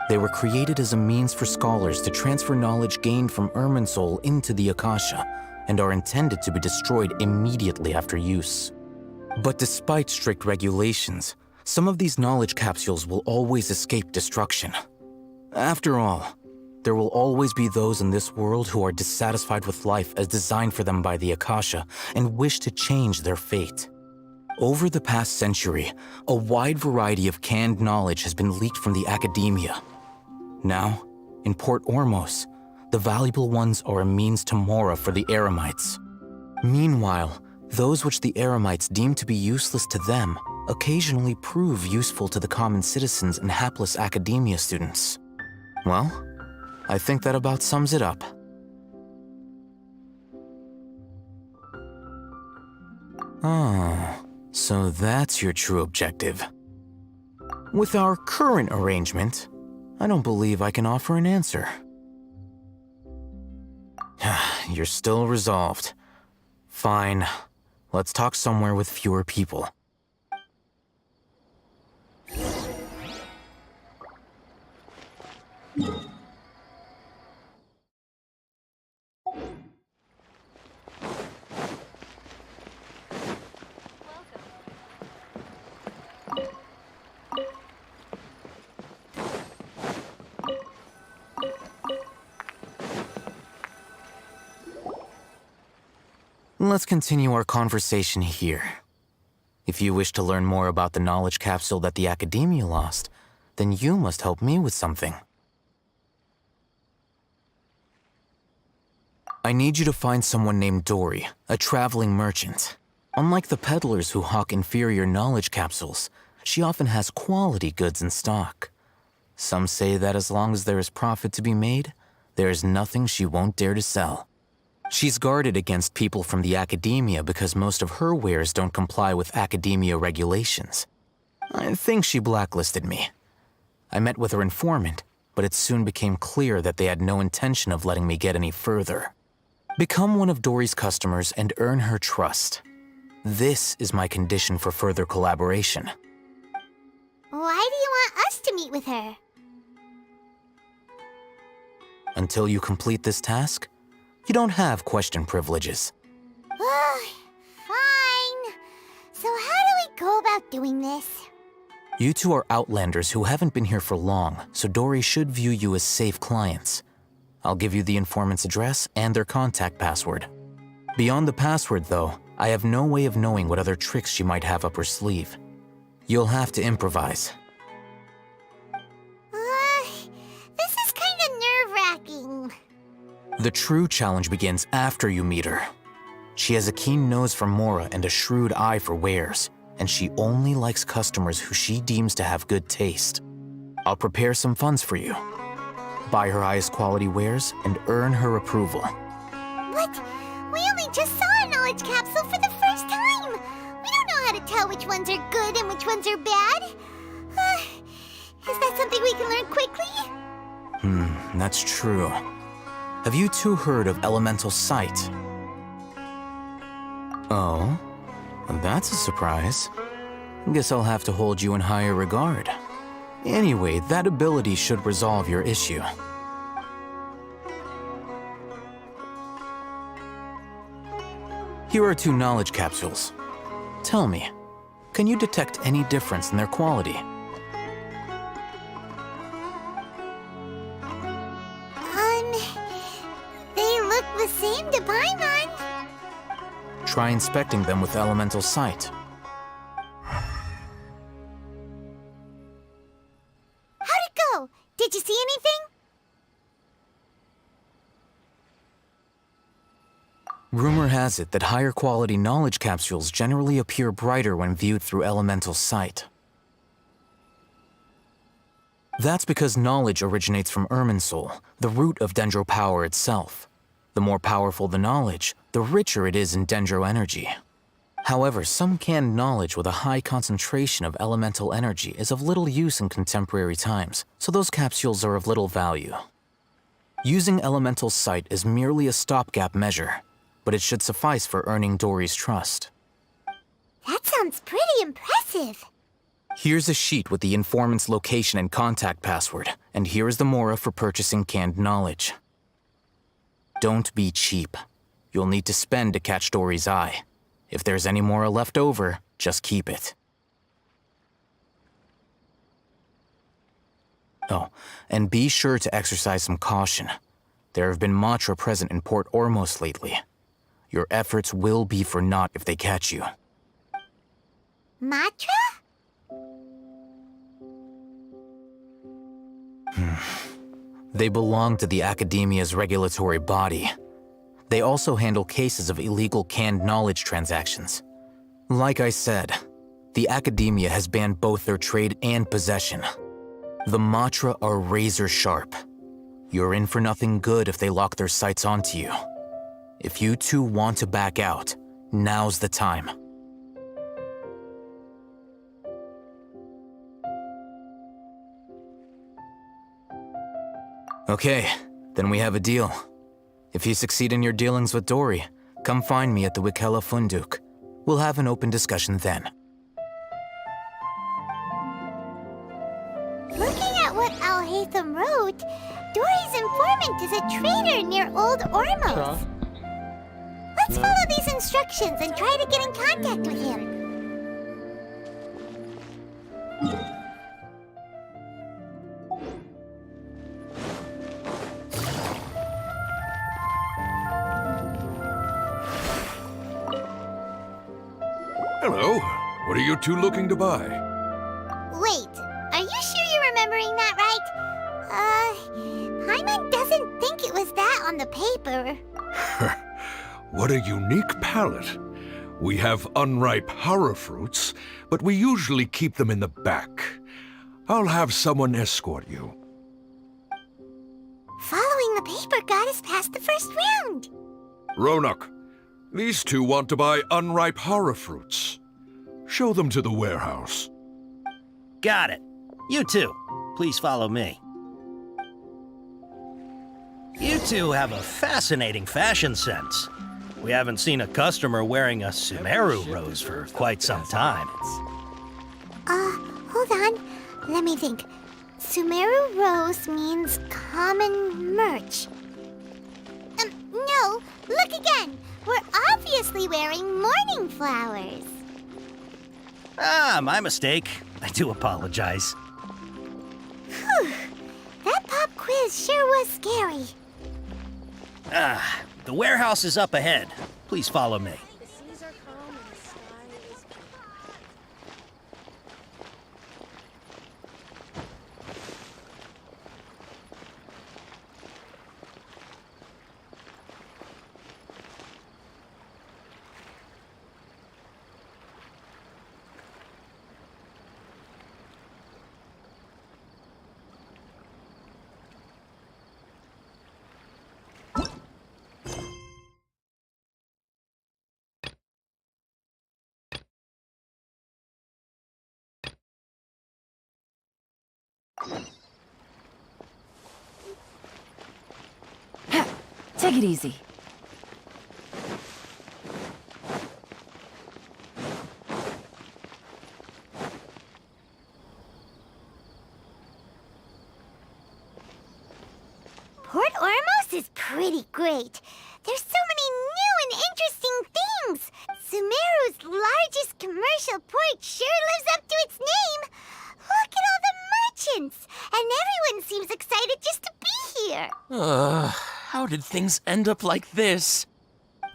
They were created as a means for scholars to transfer knowledge gained from Irminsul into the Akasha, and are intended to be destroyed immediately after use. But despite strict regulations, some of these knowledge capsules will always escape destruction. After all, there will always be those in this world who are dissatisfied with life as designed for them by the Akasha and wish to change their fate. Over the past century, a wide variety of canned knowledge has been leaked from the academia. Now, in Port Ormos, The valuable ones are a means to Mora for the Eremites. Meanwhile, those which the Eremites deem to be useless to them occasionally prove useful to the common citizens and hapless academia students. Well, I think that about sums it up. Oh, so that's your true objective. With our current arrangement, I don't believe I can offer an answer. You're still resolved. Fine. Let's talk somewhere with fewer people. Let's continue our conversation here. If you wish to learn more about the knowledge capsule that the Academia lost, then you must help me with something. I need you to find someone named Dory, a traveling merchant. Unlike the peddlers who hawk inferior knowledge capsules, she often has quality goods in stock. Some say that as long as there is profit to be made, there is nothing she won't dare to sell. She's guarded against people from the Academia because most of her wares don't comply with Academia regulations. I think she blacklisted me. I met with her informant, but it soon became clear that they had no intention of letting me get any further. Become one of Dory's customers and earn her trust. This is my condition for further collaboration. Why do you want us to meet with her? Until you complete this task, you don't have question privileges. Fine. So how do we go about doing this? You two are outlanders who haven't been here for long, so Dory should view you as safe clients. I'll give you the informant's address and their contact password. Beyond the password, though, I have no way of knowing what other tricks she might have up her sleeve. You'll have to improvise. This is kind of nerve-wracking. The true challenge begins after you meet her. She has a keen nose for Mora and a shrewd eye for wares, and she only likes customers who she deems to have good taste. I'll prepare some funds for you. Buy her highest quality wares and earn her approval. But we only just saw a knowledge capsule for the first time. We don't know how to tell which ones are good and which ones are bad. Is that something we can learn quickly? That's true. Have you two heard of elemental sight? Oh, that's a surprise. Guess I'll have to hold you in higher regard. Anyway, that ability should resolve your issue. Here are 2 knowledge capsules. Tell me, can you detect any difference in their quality? They look the same to Paimon. Try inspecting them with elemental sight. How'd it go? Did you see anything? Rumor has it that higher quality knowledge capsules generally appear brighter when viewed through elemental sight. That's because knowledge originates from Irminsul, the root of Dendro power itself. The more powerful the knowledge, the richer it is in Dendro energy. However, some canned knowledge with a high concentration of elemental energy is of little use in contemporary times, so those capsules are of little value. Using elemental sight is merely a stopgap measure, but it should suffice for earning Dory's trust. That sounds pretty impressive. Here's a sheet with the informant's location and contact password, and here is the Mora for purchasing canned knowledge. Don't be cheap. You'll need to spend to catch Dory's eye. If there's any Mora left over, just keep it. Oh, and be sure to exercise some caution. There have been Matra present in Port Ormos lately. Your efforts will be for naught if they catch you. Matra? They belong to the Academia's regulatory body. They also handle cases of illegal canned knowledge transactions. Like I said, the Academia has banned both their trade and possession. The Matra are razor sharp. You're in for nothing good if they lock their sights onto you. If you two want to back out, now's the time. Okay, then we have a deal. If you succeed in your dealings with Dory, come find me at the Wikela Funduk. We'll have an open discussion then. Looking at what Al-Haytham wrote, Dory's informant is a traitor near Old Ormos. Let's follow these instructions and try to get in contact with him. Hello. What are you two looking to buy? Wait, are you sure you're remembering that right? Paimon doesn't think it was that on the paper. What a unique palate. We have unripe horror fruits, but we usually keep them in the back. I'll have someone escort you. Following the paper got us past the first round. Ronak, these two want to buy unripe horror fruits. Show them to the warehouse. Got it. You two, please follow me. You two have a fascinating fashion sense. We haven't seen a customer wearing a Sumeru rose for quite some time. Hold on. Let me think. Sumeru rose means common merch. No, look again. We're obviously wearing morning flowers. Ah, my mistake. I do apologize. Whew. That pop quiz sure was scary. The warehouse is up ahead. Please follow me. Take it easy. Port Ormos is pretty great. There's so many new and interesting things. Sumeru's largest commercial port sure lives up to its name. Look at all the merchants, and everyone seems excited just to be here. How did things end up like this?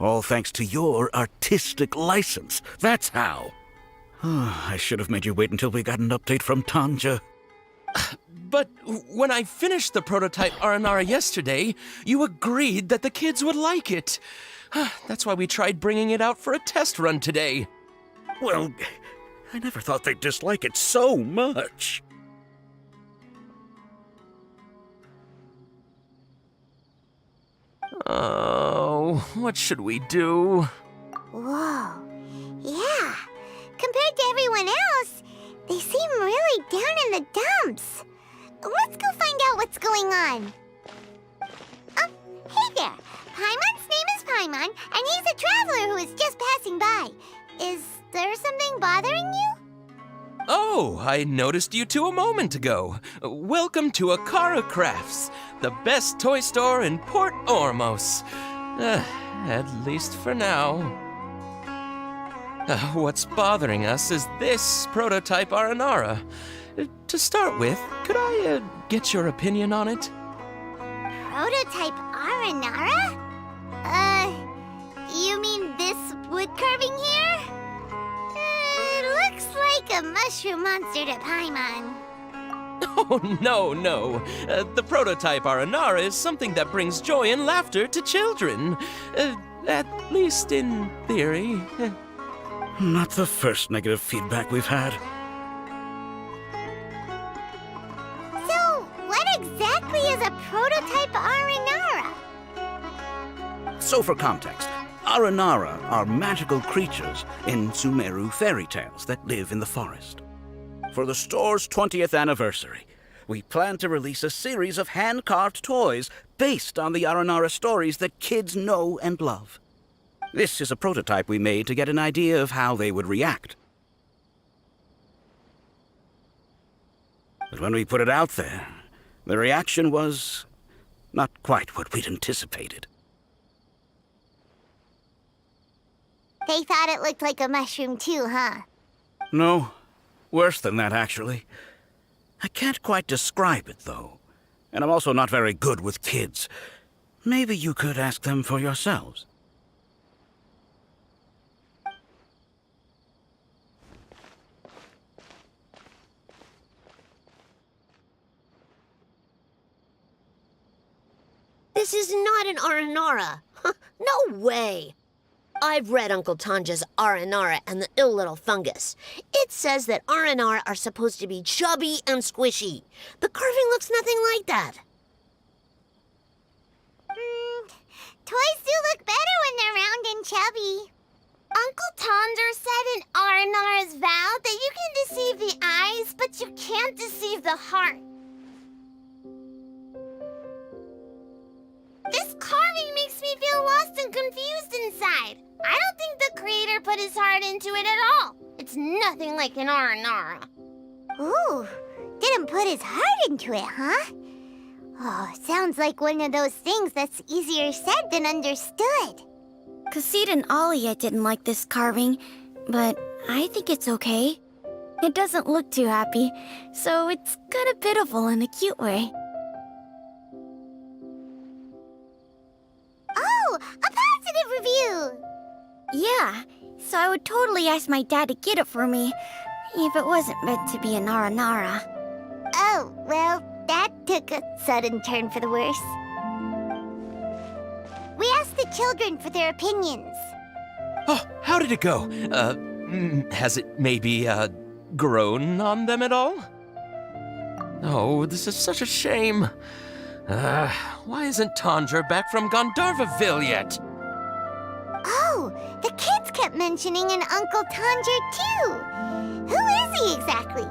All thanks to your artistic license. That's how. I should have made you wait until we got an update from Tanja. But when I finished the prototype Aranara yesterday, you agreed that the kids would like it. That's why we tried bringing it out for a test run today. Well, I never thought they'd dislike it so much. Oh, what should we do? Whoa. Yeah. Compared to everyone else, they seem really down in the dumps. Let's go find out what's going on. Oh, hey there. Paimon's name is Paimon, and he's a traveler who is just passing by. Is there something bothering you? Oh, I noticed you two a moment ago. Welcome to Akara Crafts, the best toy store in Port Ormos. At least for now. What's bothering us is this prototype Aranara. To start with, could I get your opinion on it? Prototype Aranara? You mean this wood carving here? It looks like a mushroom monster to Paimon. Oh, no, no. The prototype Aranara is something that brings joy and laughter to children. At least in theory. Not the first negative feedback we've had. So, what exactly is a prototype Aranara? So for context, Aranara are magical creatures in Sumeru fairy tales that live in the forest. For the store's 20th anniversary, we plan to release a series of hand-carved toys based on the Aranara stories that kids know and love. This is a prototype we made to get an idea of how they would react. But when we put it out there, the reaction was not quite what we'd anticipated. They thought it looked like a mushroom too, huh? No, worse than that, actually. I can't quite describe it, though. And I'm also not very good with kids. Maybe you could ask them for yourselves. This is not an Aranara. No way. I've read Uncle Tanja's Aranara and the Ill Little Fungus. It says that Aranara are supposed to be chubby and squishy. The carving looks nothing like that. Toys do look better when they're round and chubby. Uncle Tonder said in Aranara's vow that you can deceive the eyes, but you can't deceive the heart. This carving makes me feel lost and confused inside. I don't think the creator put his heart into it at all. It's nothing like an Aranara. Ooh, didn't put his heart into it, huh? Oh, sounds like one of those things that's easier said than understood. Kassid and Alia didn't like this carving, but I think it's okay. It doesn't look too happy, so it's kind of pitiful in a cute way. Oh, a positive review! Yeah, so I would totally ask my dad to get it for me, if it wasn't meant to be an Aranara. Oh, well, that took a sudden turn for the worse. We asked the children for their opinions. Oh, how did it go? Has it maybe, grown on them at all? Oh, this is such a shame. Why isn't Tandra back from Gandharvaville yet? Oh, the kids kept mentioning an Uncle Tanger, too. Who is he exactly?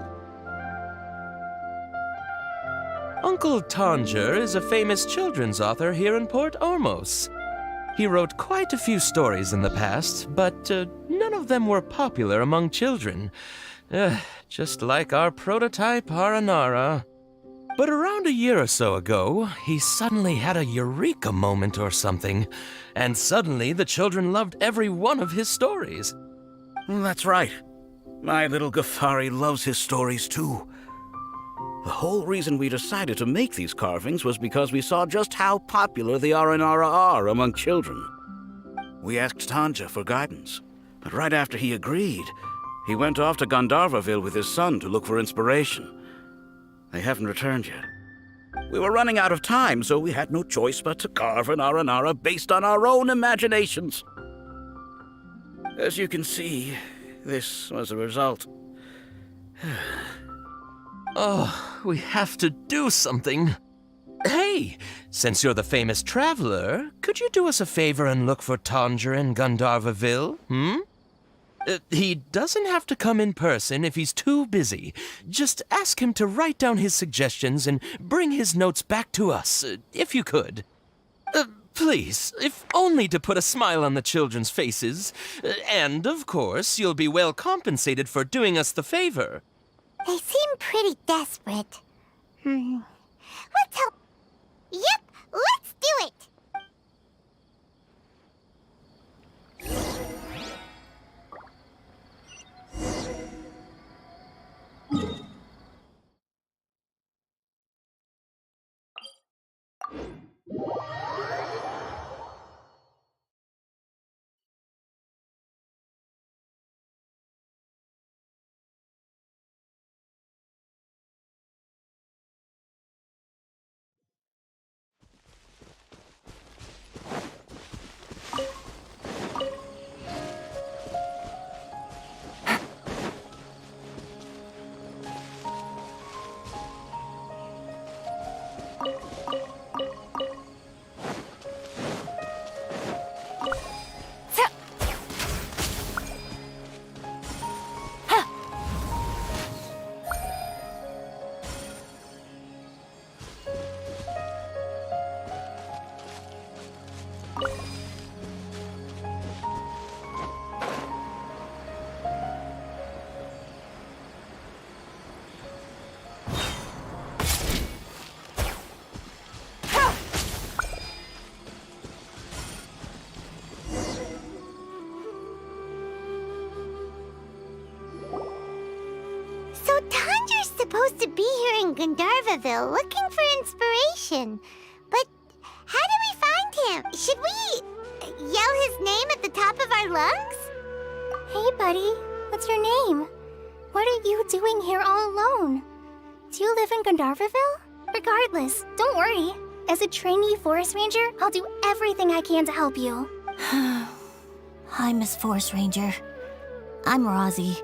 Uncle Tanger is a famous children's author here in Port Ormos. He wrote quite a few stories in the past, but none of them were popular among children. Just like our prototype Aranara. But around a year or so ago, he suddenly had a eureka moment or something, and suddenly the children loved every one of his stories. That's right. My little Ghaffari loves his stories too. The whole reason we decided to make these carvings was because we saw just how popular the Aranara are among children. We asked Tanja for guidance, but right after he agreed, he went off to Gandharvaville with his son to look for inspiration. They haven't returned yet. We were running out of time, so we had no choice but to carve an Aranara based on our own imaginations. As you can see, this was the result. Oh, we have to do something. Hey, since you're the famous traveler, could you do us a favor and look for Tanger in Gandharvaville, he doesn't have to come in person if he's too busy. Just ask him to write down his suggestions and bring his notes back to us, if you could. Please, if only to put a smile on the children's faces. And, of course, you'll be well compensated for doing us the favor. They seem pretty desperate. Let's help. Yep, let's do it! to be here in Gandharvaville looking for inspiration. But how do we find him? Should we yell his name at the top of our lungs? Hey, buddy. What's your name? What are you doing here all alone? Do you live in Gandharvaville? Regardless, don't worry. As a trainee forest ranger, I'll do everything I can to help you. Hi, Miss Forest Ranger. I'm Rosie.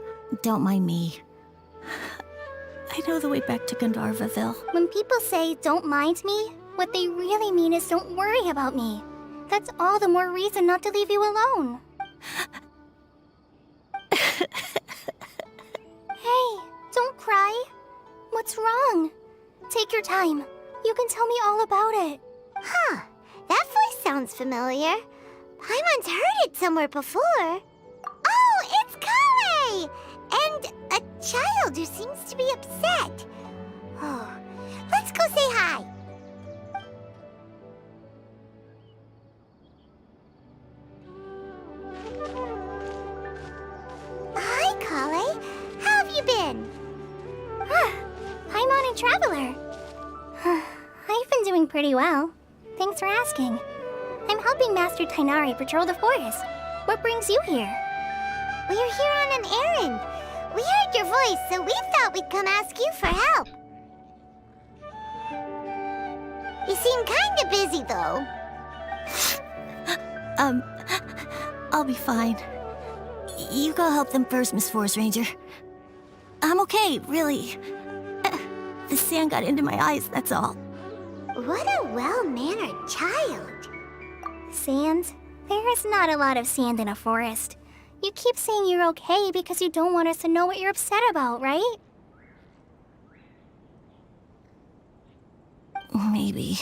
Don't mind me. I know the way back to Gandharvaville. When people say, don't mind me, what they really mean is don't worry about me. That's all the more reason not to leave you alone. Hey, don't cry. What's wrong? Take your time. You can tell me all about it. Huh, that voice sounds familiar. Paimon's heard it somewhere before. Oh, it's Kale! And a child who seems to be upset. Oh, let's go say hi. Hi, Kale. How have you been? Paimon and Traveler. I've been doing pretty well. Thanks for asking. I'm helping Master Tainari patrol the forest. What brings you here? We're here on an errand. We heard your voice, so we thought we'd come ask you for help. You seem kinda busy, though. I'll be fine. You go help them first, Miss Forest Ranger. I'm okay, really. The sand got into my eyes, that's all. What a well-mannered child. Sand? There is not a lot of sand in a forest. You keep saying you're okay because you don't want us to know what you're upset about, right? Maybe.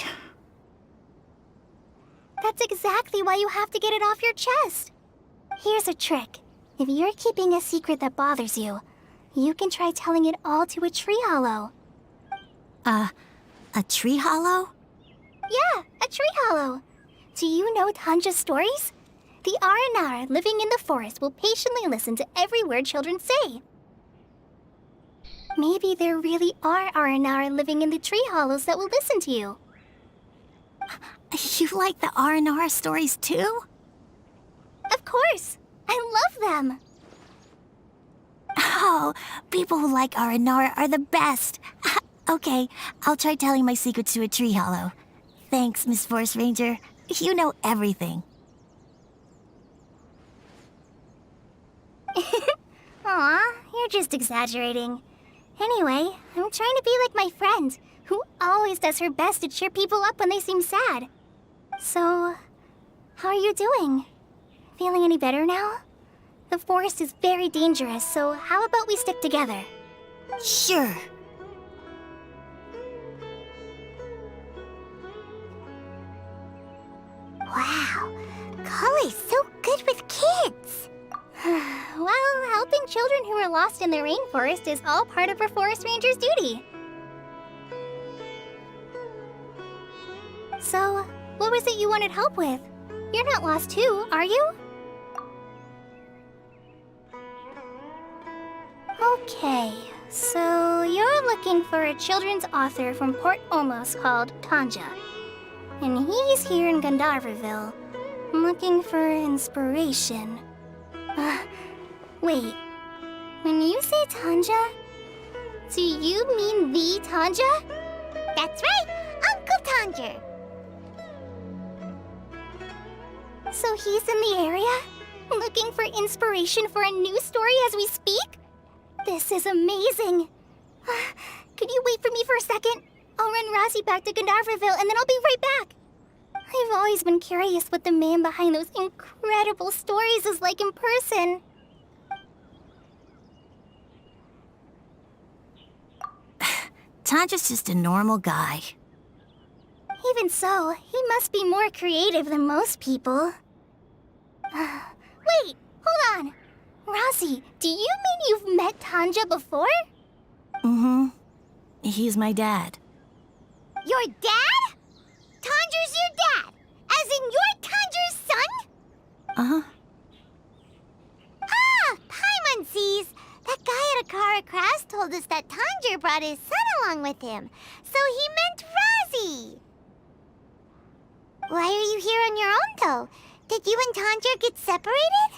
That's exactly why you have to get it off your chest. Here's a trick. If you're keeping a secret that bothers you, you can try telling it all to a tree hollow. A tree hollow? Yeah, a tree hollow. Do you know Tanja's stories? The Aranara living in the forest will patiently listen to every word children say. Maybe there really are Aranara living in the tree hollows that will listen to you. You like the Aranara stories too? Of course! I love them! Oh, people who like Aranara are the best! Okay, I'll try telling my secrets to a tree hollow. Thanks, Miss Forest Ranger. You know everything. Aw, you're just exaggerating. Anyway, I'm trying to be like my friend, who always does her best to cheer people up when they seem sad. So, how are you doing? Feeling any better now? The forest is very dangerous, so how about we stick together? Sure. Wow, Kale's so good with kids. Well, helping children who are lost in the rainforest is all part of a forest ranger's duty. So, what was it you wanted help with? You're not lost too, are you? Okay, so you're looking for a children's author from Port Olmos called Tanja. And he's here in Gandharvaville, looking for inspiration. Wait, when you say Tanja, do you mean the Tanja? That's right, Uncle Tanja. So he's in the area, looking for inspiration for a new story as we speak? This is amazing. Could you wait for me for a second? I'll run Rosie back to Gandharvaville and then I'll be right back. I've always been curious what the man behind those incredible stories is like in person. Tanja's just a normal guy. Even so, he must be more creative than most people. Wait, hold on. Rosie, do you mean you've met Tanja before? Mm-hmm. He's my dad. Your dad? Tanja's your dad? As in you're Tanja's son? Uh-huh. Ah, Paimon sees. That guy at a car crash told us that Tanja brought his son along with him, so he meant Rozzy. Why are you here on your own, though? Did you and Tanja get separated?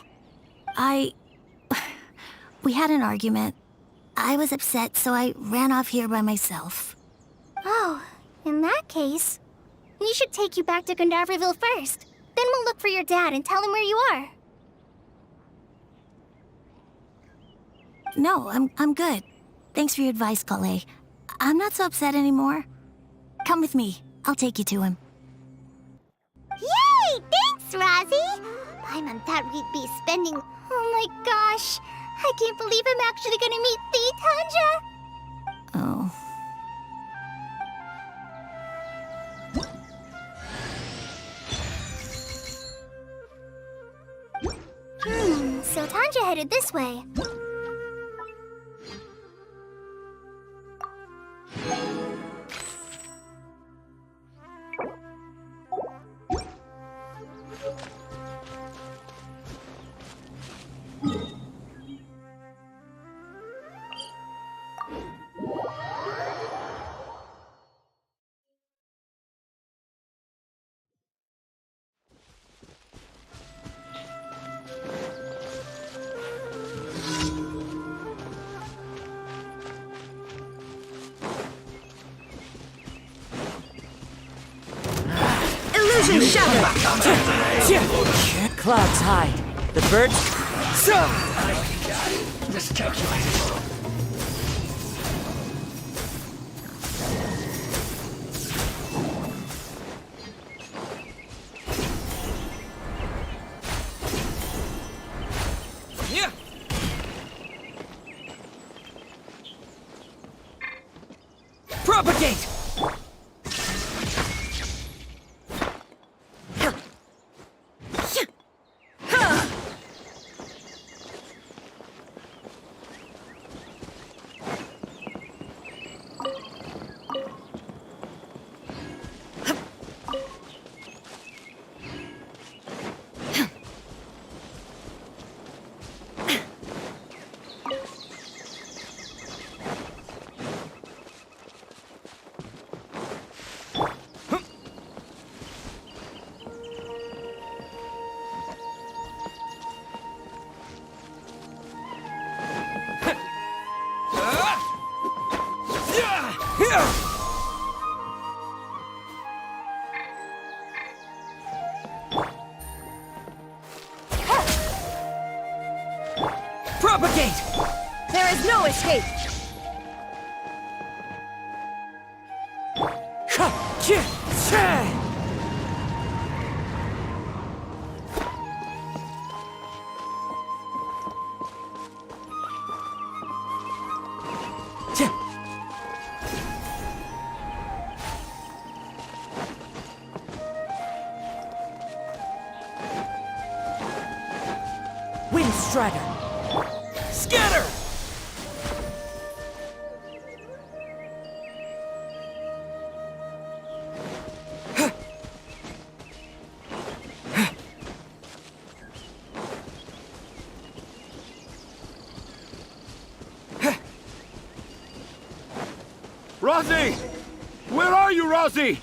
We had an argument. I was upset, so I ran off here by myself. Oh, in that case, we should take you back to Gandharville first. Then we'll look for your dad and tell him where you are. No, I'm good. Thanks for your advice, Kale. I'm not so upset anymore. Come with me. I'll take you to him. Yay! Thanks, Rozzy! Paimon thought we'd be spending... Oh my gosh! I can't believe I'm actually gonna meet thee, Tanja! So Tanja headed this way. Illusion shattered! Clouds hide. The birds... This calculated. Propagate! Propagate! There is no escape! Wind Strider! Scatter! Rozzy! Where are you, Rozzy?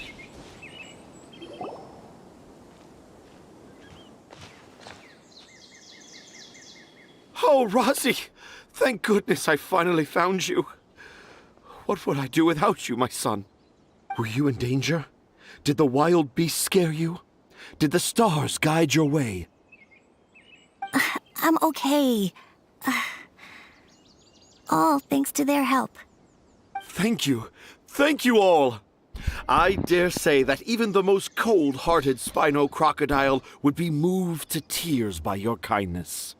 Oh, Rozzy! Thank goodness I finally found you. What would I do without you, my son? Were you in danger? Did the wild beasts scare you? Did the stars guide your way? I'm okay. All thanks to their help. Thank you. Thank you all. I dare say that even the most cold-hearted Spino crocodile would be moved to tears by your kindness.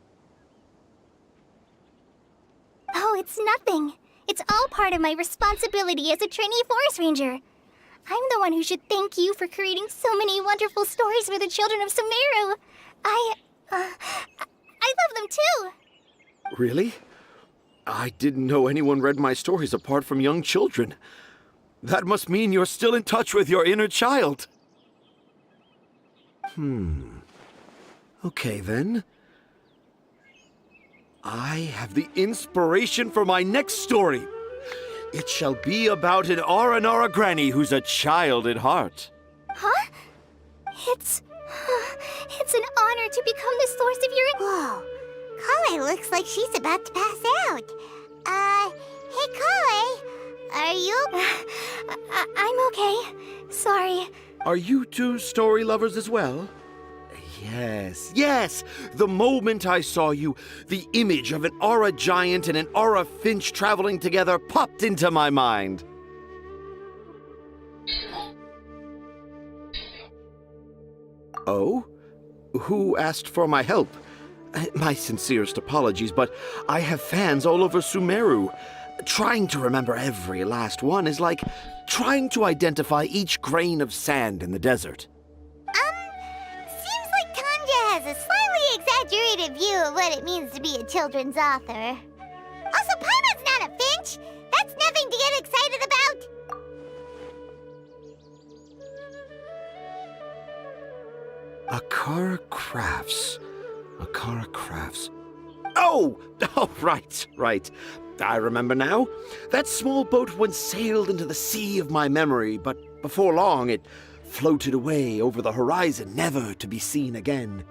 Oh, it's nothing. It's all part of my responsibility as a trainee forest ranger. I'm the one who should thank you for creating so many wonderful stories for the children of Sumeru. I love them too. Really? I didn't know anyone read my stories apart from young children. That must mean you're still in touch with your inner child. Okay, then. I have the inspiration for my next story. It shall be about an Aranara granny who's a child at heart. Huh? It's an honor to become the source of your... Whoa. Kale looks like she's about to pass out. Hey Kale, are you... I'm okay. Sorry. Are you two story lovers as well? Yes. The moment I saw you, the image of an aura giant and an aura finch traveling together popped into my mind. Oh? Who asked for my help? My sincerest apologies, but I have fans all over Sumeru. Trying to remember every last one is like trying to identify each grain of sand in the desert. Seems like Tanja has a slightly exaggerated view of what it means to be a children's author. Also, Paimon's not a finch. That's nothing to get excited about. Akara Crafts. Oh, right. I remember now. That small boat once sailed into the sea of my memory, but before long it floated away over the horizon, never to be seen again.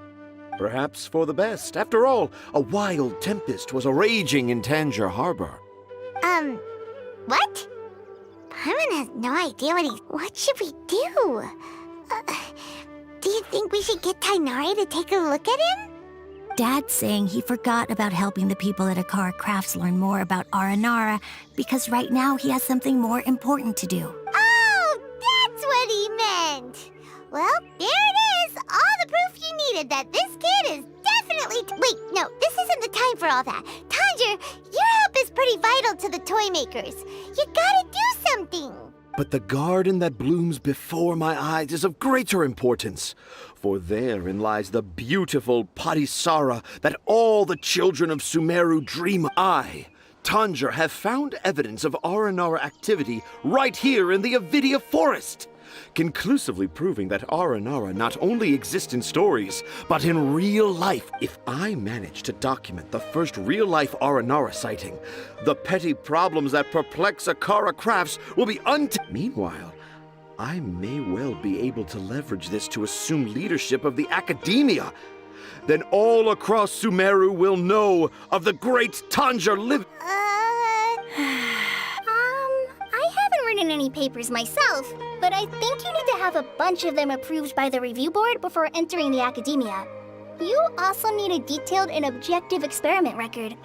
Perhaps for the best. After all, a wild tempest was a-raging in Tangier Harbor. What? Paimon has no idea what should we do? Do you think we should get Tainari to take a look at him? Dad's saying he forgot about helping the people at Akara Crafts learn more about Aranara because right now he has something more important to do. Oh, that's what he meant! Well, there it is! All the proof you needed that this kid is definitely... Wait, no, this isn't the time for all that. Tanger, your help is pretty vital to the toy makers. You gotta do something! But the garden that blooms before my eyes is of greater importance, for therein lies the beautiful Patisara that all the children of Sumeru dream of. I, Tanger, have found evidence of Aranara activity right here in the NVIDIA forest, conclusively proving that Aranara not only exists in stories, but in real life. If I manage to document the first real-life Aranara sighting, the petty problems that perplex Akara Crafts will be Meanwhile, I may well be able to leverage this to assume leadership of the academia. Then all across Sumeru will know of the great Tanger I haven't written any papers myself, but I think you need to have a bunch of them approved by the review board before entering the academia. You also need a detailed and objective experiment record.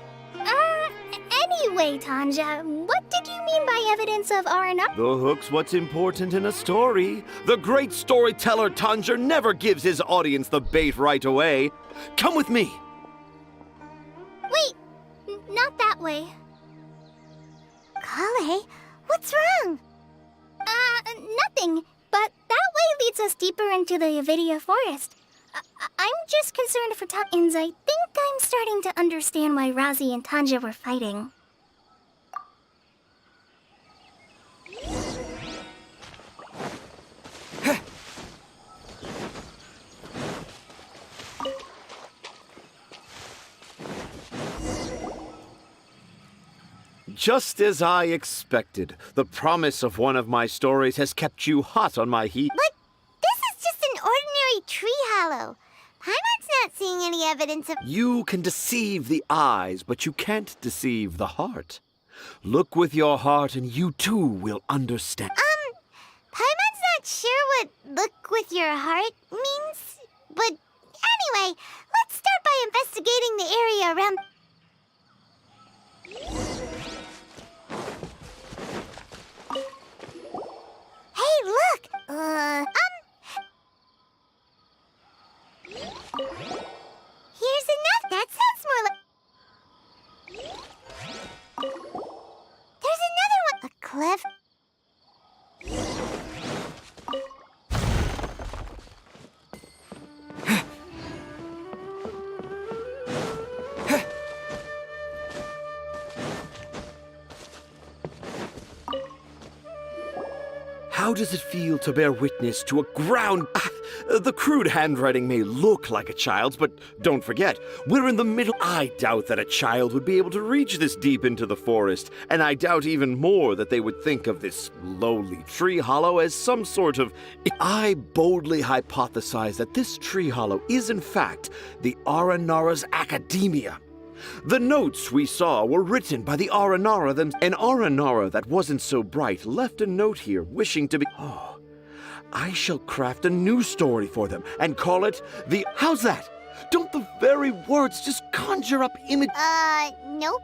Anyway, Tanja, what did you mean by evidence of Aranara? The hook's what's important in a story. The great storyteller Tanger never gives his audience the bait right away. Come with me. Wait, not that way. Kale, what's wrong? Nothing. But that way leads us deeper into the NVIDIA forest. I'm just concerned for and I think I'm starting to understand why Razi and Tanja were fighting. Just as I expected, the promise of one of my stories has kept you hot on my heat. But this is just an ordinary tree hollow. Paimon's not seeing any evidence of... You can deceive the eyes, but you can't deceive the heart. Look with your heart and you too will understand. Paimon's not sure what look with your heart means. But anyway, let's start by investigating the area around... Hey, look! Here's enough. That sounds more like... There's another one. A cliff. How does it feel to bear witness to a ground... The crude handwriting may look like a child's, but don't forget, we're in the middle... I doubt that a child would be able to reach this deep into the forest, and I doubt even more that they would think of this lowly tree hollow as some sort of... I boldly hypothesize that this tree hollow is in fact the Aranara's academia. The notes we saw were written by the Aranara themselves. An Aranara that wasn't so bright left a note here wishing to be... Oh, I shall craft a new story for them and call it the... How's that? Don't the very words just conjure up Nope.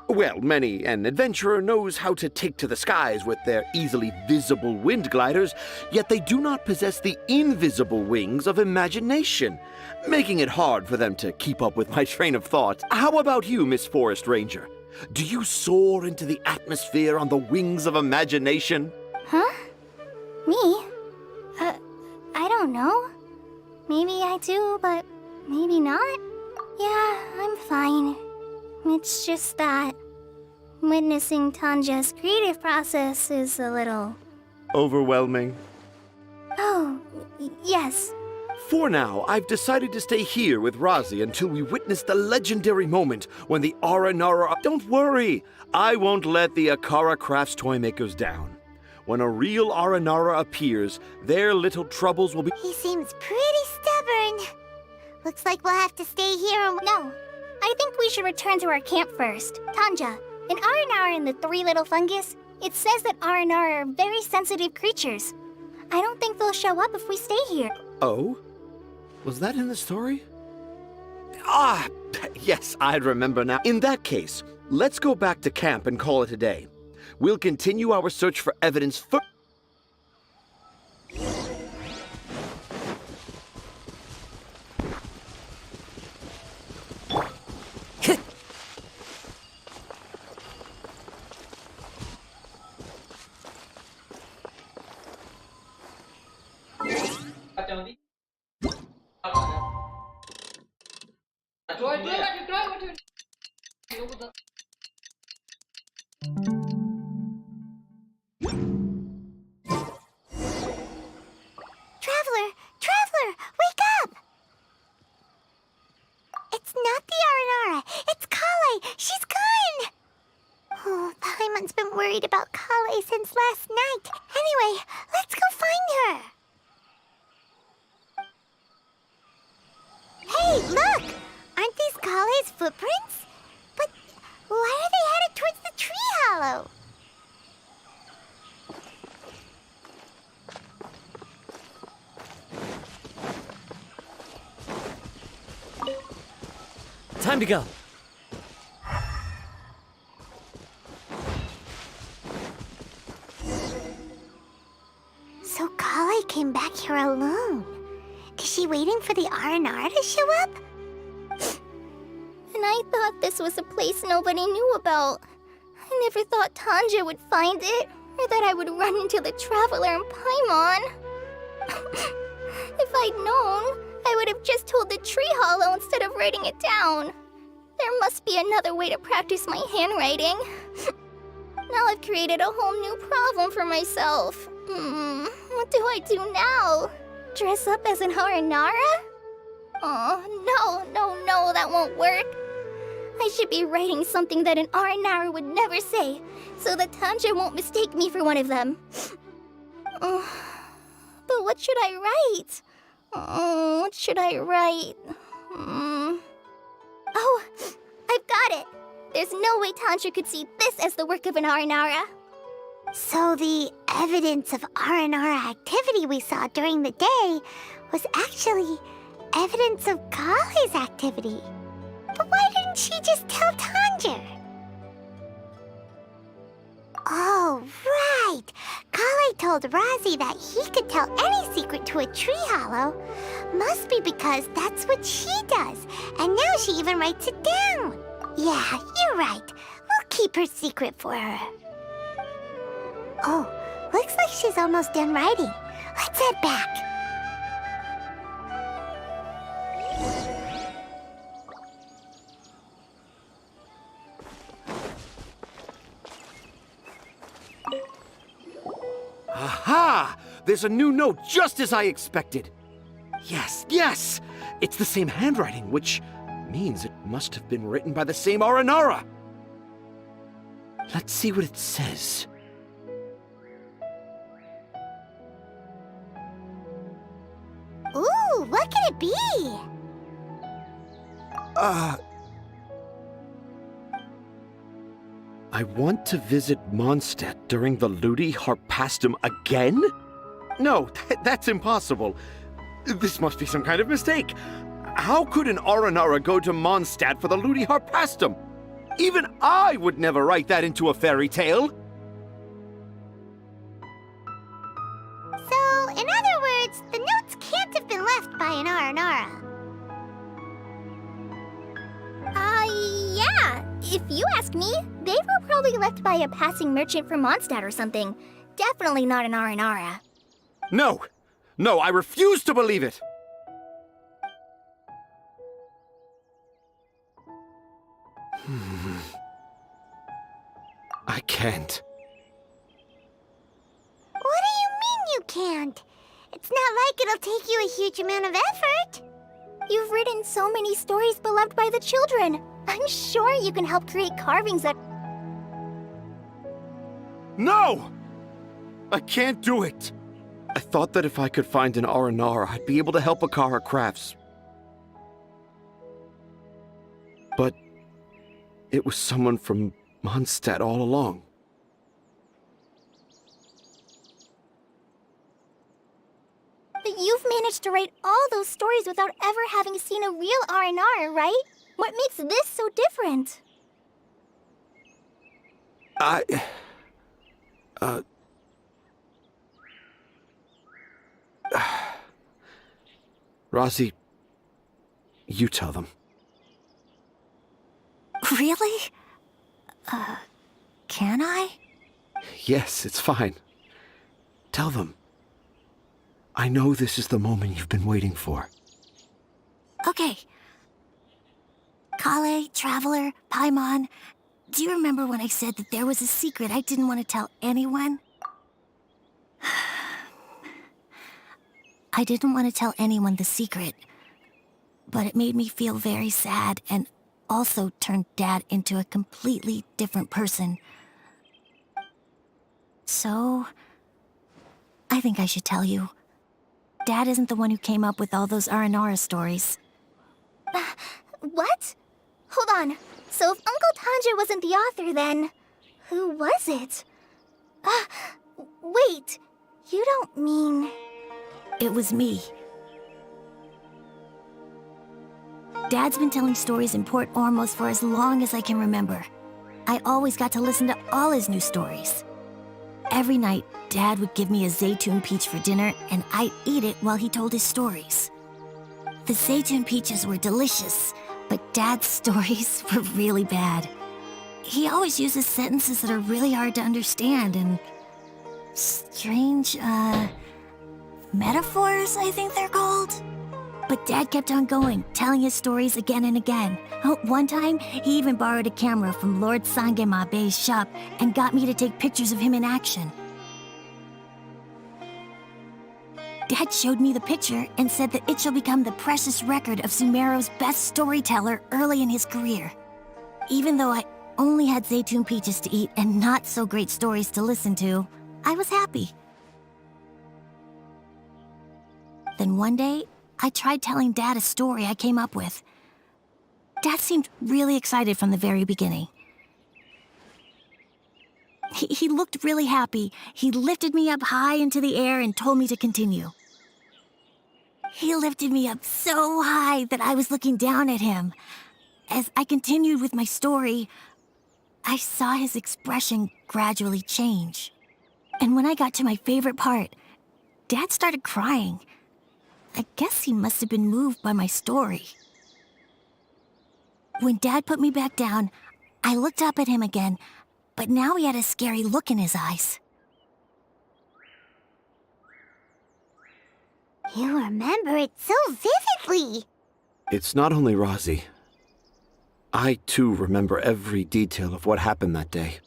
Well, many an adventurer knows how to take to the skies with their easily visible wind gliders, yet they do not possess the invisible wings of imagination, making it hard for them to keep up with my train of thought. How about you, Miss Forest Ranger? Do you soar into the atmosphere on the wings of imagination? Huh? Me? I don't know. Maybe I do, but maybe not. Yeah, I'm fine. It's just that witnessing Tanja's creative process is a little... Overwhelming. Oh, yes. For now, I've decided to stay here with Razi until we witness the legendary moment when the Aranara... Don't worry, I won't let the Akara Crafts toymakers down. When a real Aranara appears, their little troubles will be... He seems pretty stubborn. Looks like we'll have to stay here and... No, I think we should return to our camp first. Tanja, in Aranara and the Three Little Fungus, it says that Aranara are very sensitive creatures. I don't think they'll show up if we stay here. Oh? Was that in the story? Ah, yes, I remember now. In that case, let's go back to camp and call it a day. We'll continue our search for evidence for... Traveler, wake up! It's not the Aranara, it's Kale. She's gone! Oh, Paimon's been worried about Kale since last night. Anyway, let's go find her. Hey, look! Aren't these Kale's footprints? But why are they headed towards the tree hollow? Time to go. So Kale came back here alone. Is she waiting for the Aranara to show up? And I thought this was a place nobody knew about. I never thought Tanja would find it, or that I would run into the Traveler and Paimon. If I'd known, I would have just told the tree hollow instead of writing it down. There must be another way to practice my handwriting. Now I've created a whole new problem for myself. What do I do now? Dress up as an Aranara? Oh, no, that won't work. I should be writing something that an Aranara would never say, so that Tanja won't mistake me for one of them. But what should I write? What should I write? Oh, I've got it! There's no way Tanja could see this as the work of an Aranara. So the evidence of Aranara activity we saw during the day was actually evidence of Kale's activity. But why didn't she just tell Tanja? Oh, right! Kale told Razi that he could tell any secret to a tree hollow. Must be because that's what she does, and now she even writes it down. Yeah, you're right. We'll keep her secret for her. Oh, looks like she's almost done writing. Let's head back. Aha! There's a new note just as I expected. Yes, yes! It's the same handwriting, which means it must have been written by the same Aranara. Let's see what it says. Ooh, what could it be? I want to visit Mondstadt during the Ludi Harpastum again? No, that's impossible. This must be some kind of mistake. How could an Aranara go to Mondstadt for the Ludi Harpastum? Even I would never write that into a fairy tale. So, in other words, the notes can't have been left by an Aranara. Yeah. If you ask me, they were probably left by a passing merchant from Mondstadt or something. Definitely not an Aranara. No! No, I refuse to believe it! I can't. What do you mean you can't? It's not like it'll take you a huge amount of effort. You've written so many stories beloved by the children. I'm sure you can help create carvings that... No! I can't do it! I thought that if I could find an Aranara, I'd be able to help Akara Crafts. But it was someone from Mondstadt all along. But you've managed to write all those stories without ever having seen a real Aranara, right? What makes this so different? Rosie, you tell them. Really? Can I? Yes, it's fine. Tell them. I know this is the moment you've been waiting for. Okay. Kale, Traveler, Paimon, do you remember when I said that there was a secret I didn't want to tell anyone? I didn't want to tell anyone the secret, but it made me feel very sad and also turned Dad into a completely different person. So, I think I should tell you. Dad isn't the one who came up with all those Aranara stories. What? Hold on. So if Uncle Tanja wasn't the author, then who was it? Wait. You don't mean... It was me. Dad's been telling stories in Port Ormos for as long as I can remember. I always got to listen to all his new stories. Every night, Dad would give me a Zaytun peach for dinner, and I'd eat it while he told his stories. The Zaytun peaches were delicious, but Dad's stories were really bad. He always uses sentences that are really hard to understand and strange, metaphors, I think they're called. But Dad kept on going, telling his stories again and again. Oh, one time, he even borrowed a camera from Lord Sangema Bey's shop and got me to take pictures of him in action. Dad showed me the picture and said that it shall become the precious record of Sumeru's best storyteller early in his career. Even though I only had Zaytun peaches to eat and not so great stories to listen to, I was happy. Then one day, I tried telling Dad a story I came up with. Dad seemed really excited from the very beginning. He looked really happy. He lifted me up high into the air and told me to continue. He lifted me up so high that I was looking down at him. As I continued with my story, I saw his expression gradually change. And when I got to my favorite part, Dad started crying. I guess he must have been moved by my story. When Dad put me back down, I looked up at him again, but now he had a scary look in his eyes. You remember it so vividly. It's not only Rosie. I, too, remember every detail of what happened that day.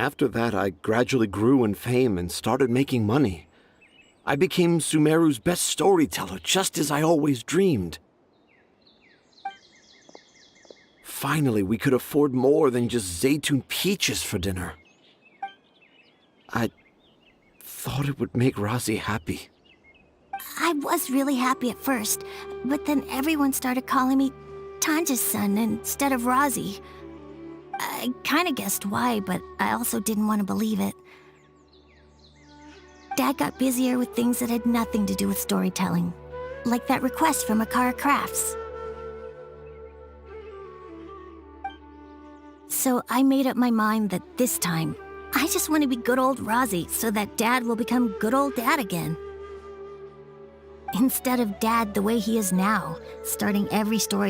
After that, I gradually grew in fame and started making money. I became Sumeru's best storyteller, just as I always dreamed. Finally, we could afford more than just Zaytun peaches for dinner. I thought it would make Razi happy. I was really happy at first, but then everyone started calling me Tanja's son instead of Razi. I kinda guessed why, but I also didn't want to believe it. Dad got busier with things that had nothing to do with storytelling, like that request from Akara Crafts. So I made up my mind that this time, I just want to be good old Razi so that Dad will become good old Dad again. Instead of Dad the way he is now, starting every story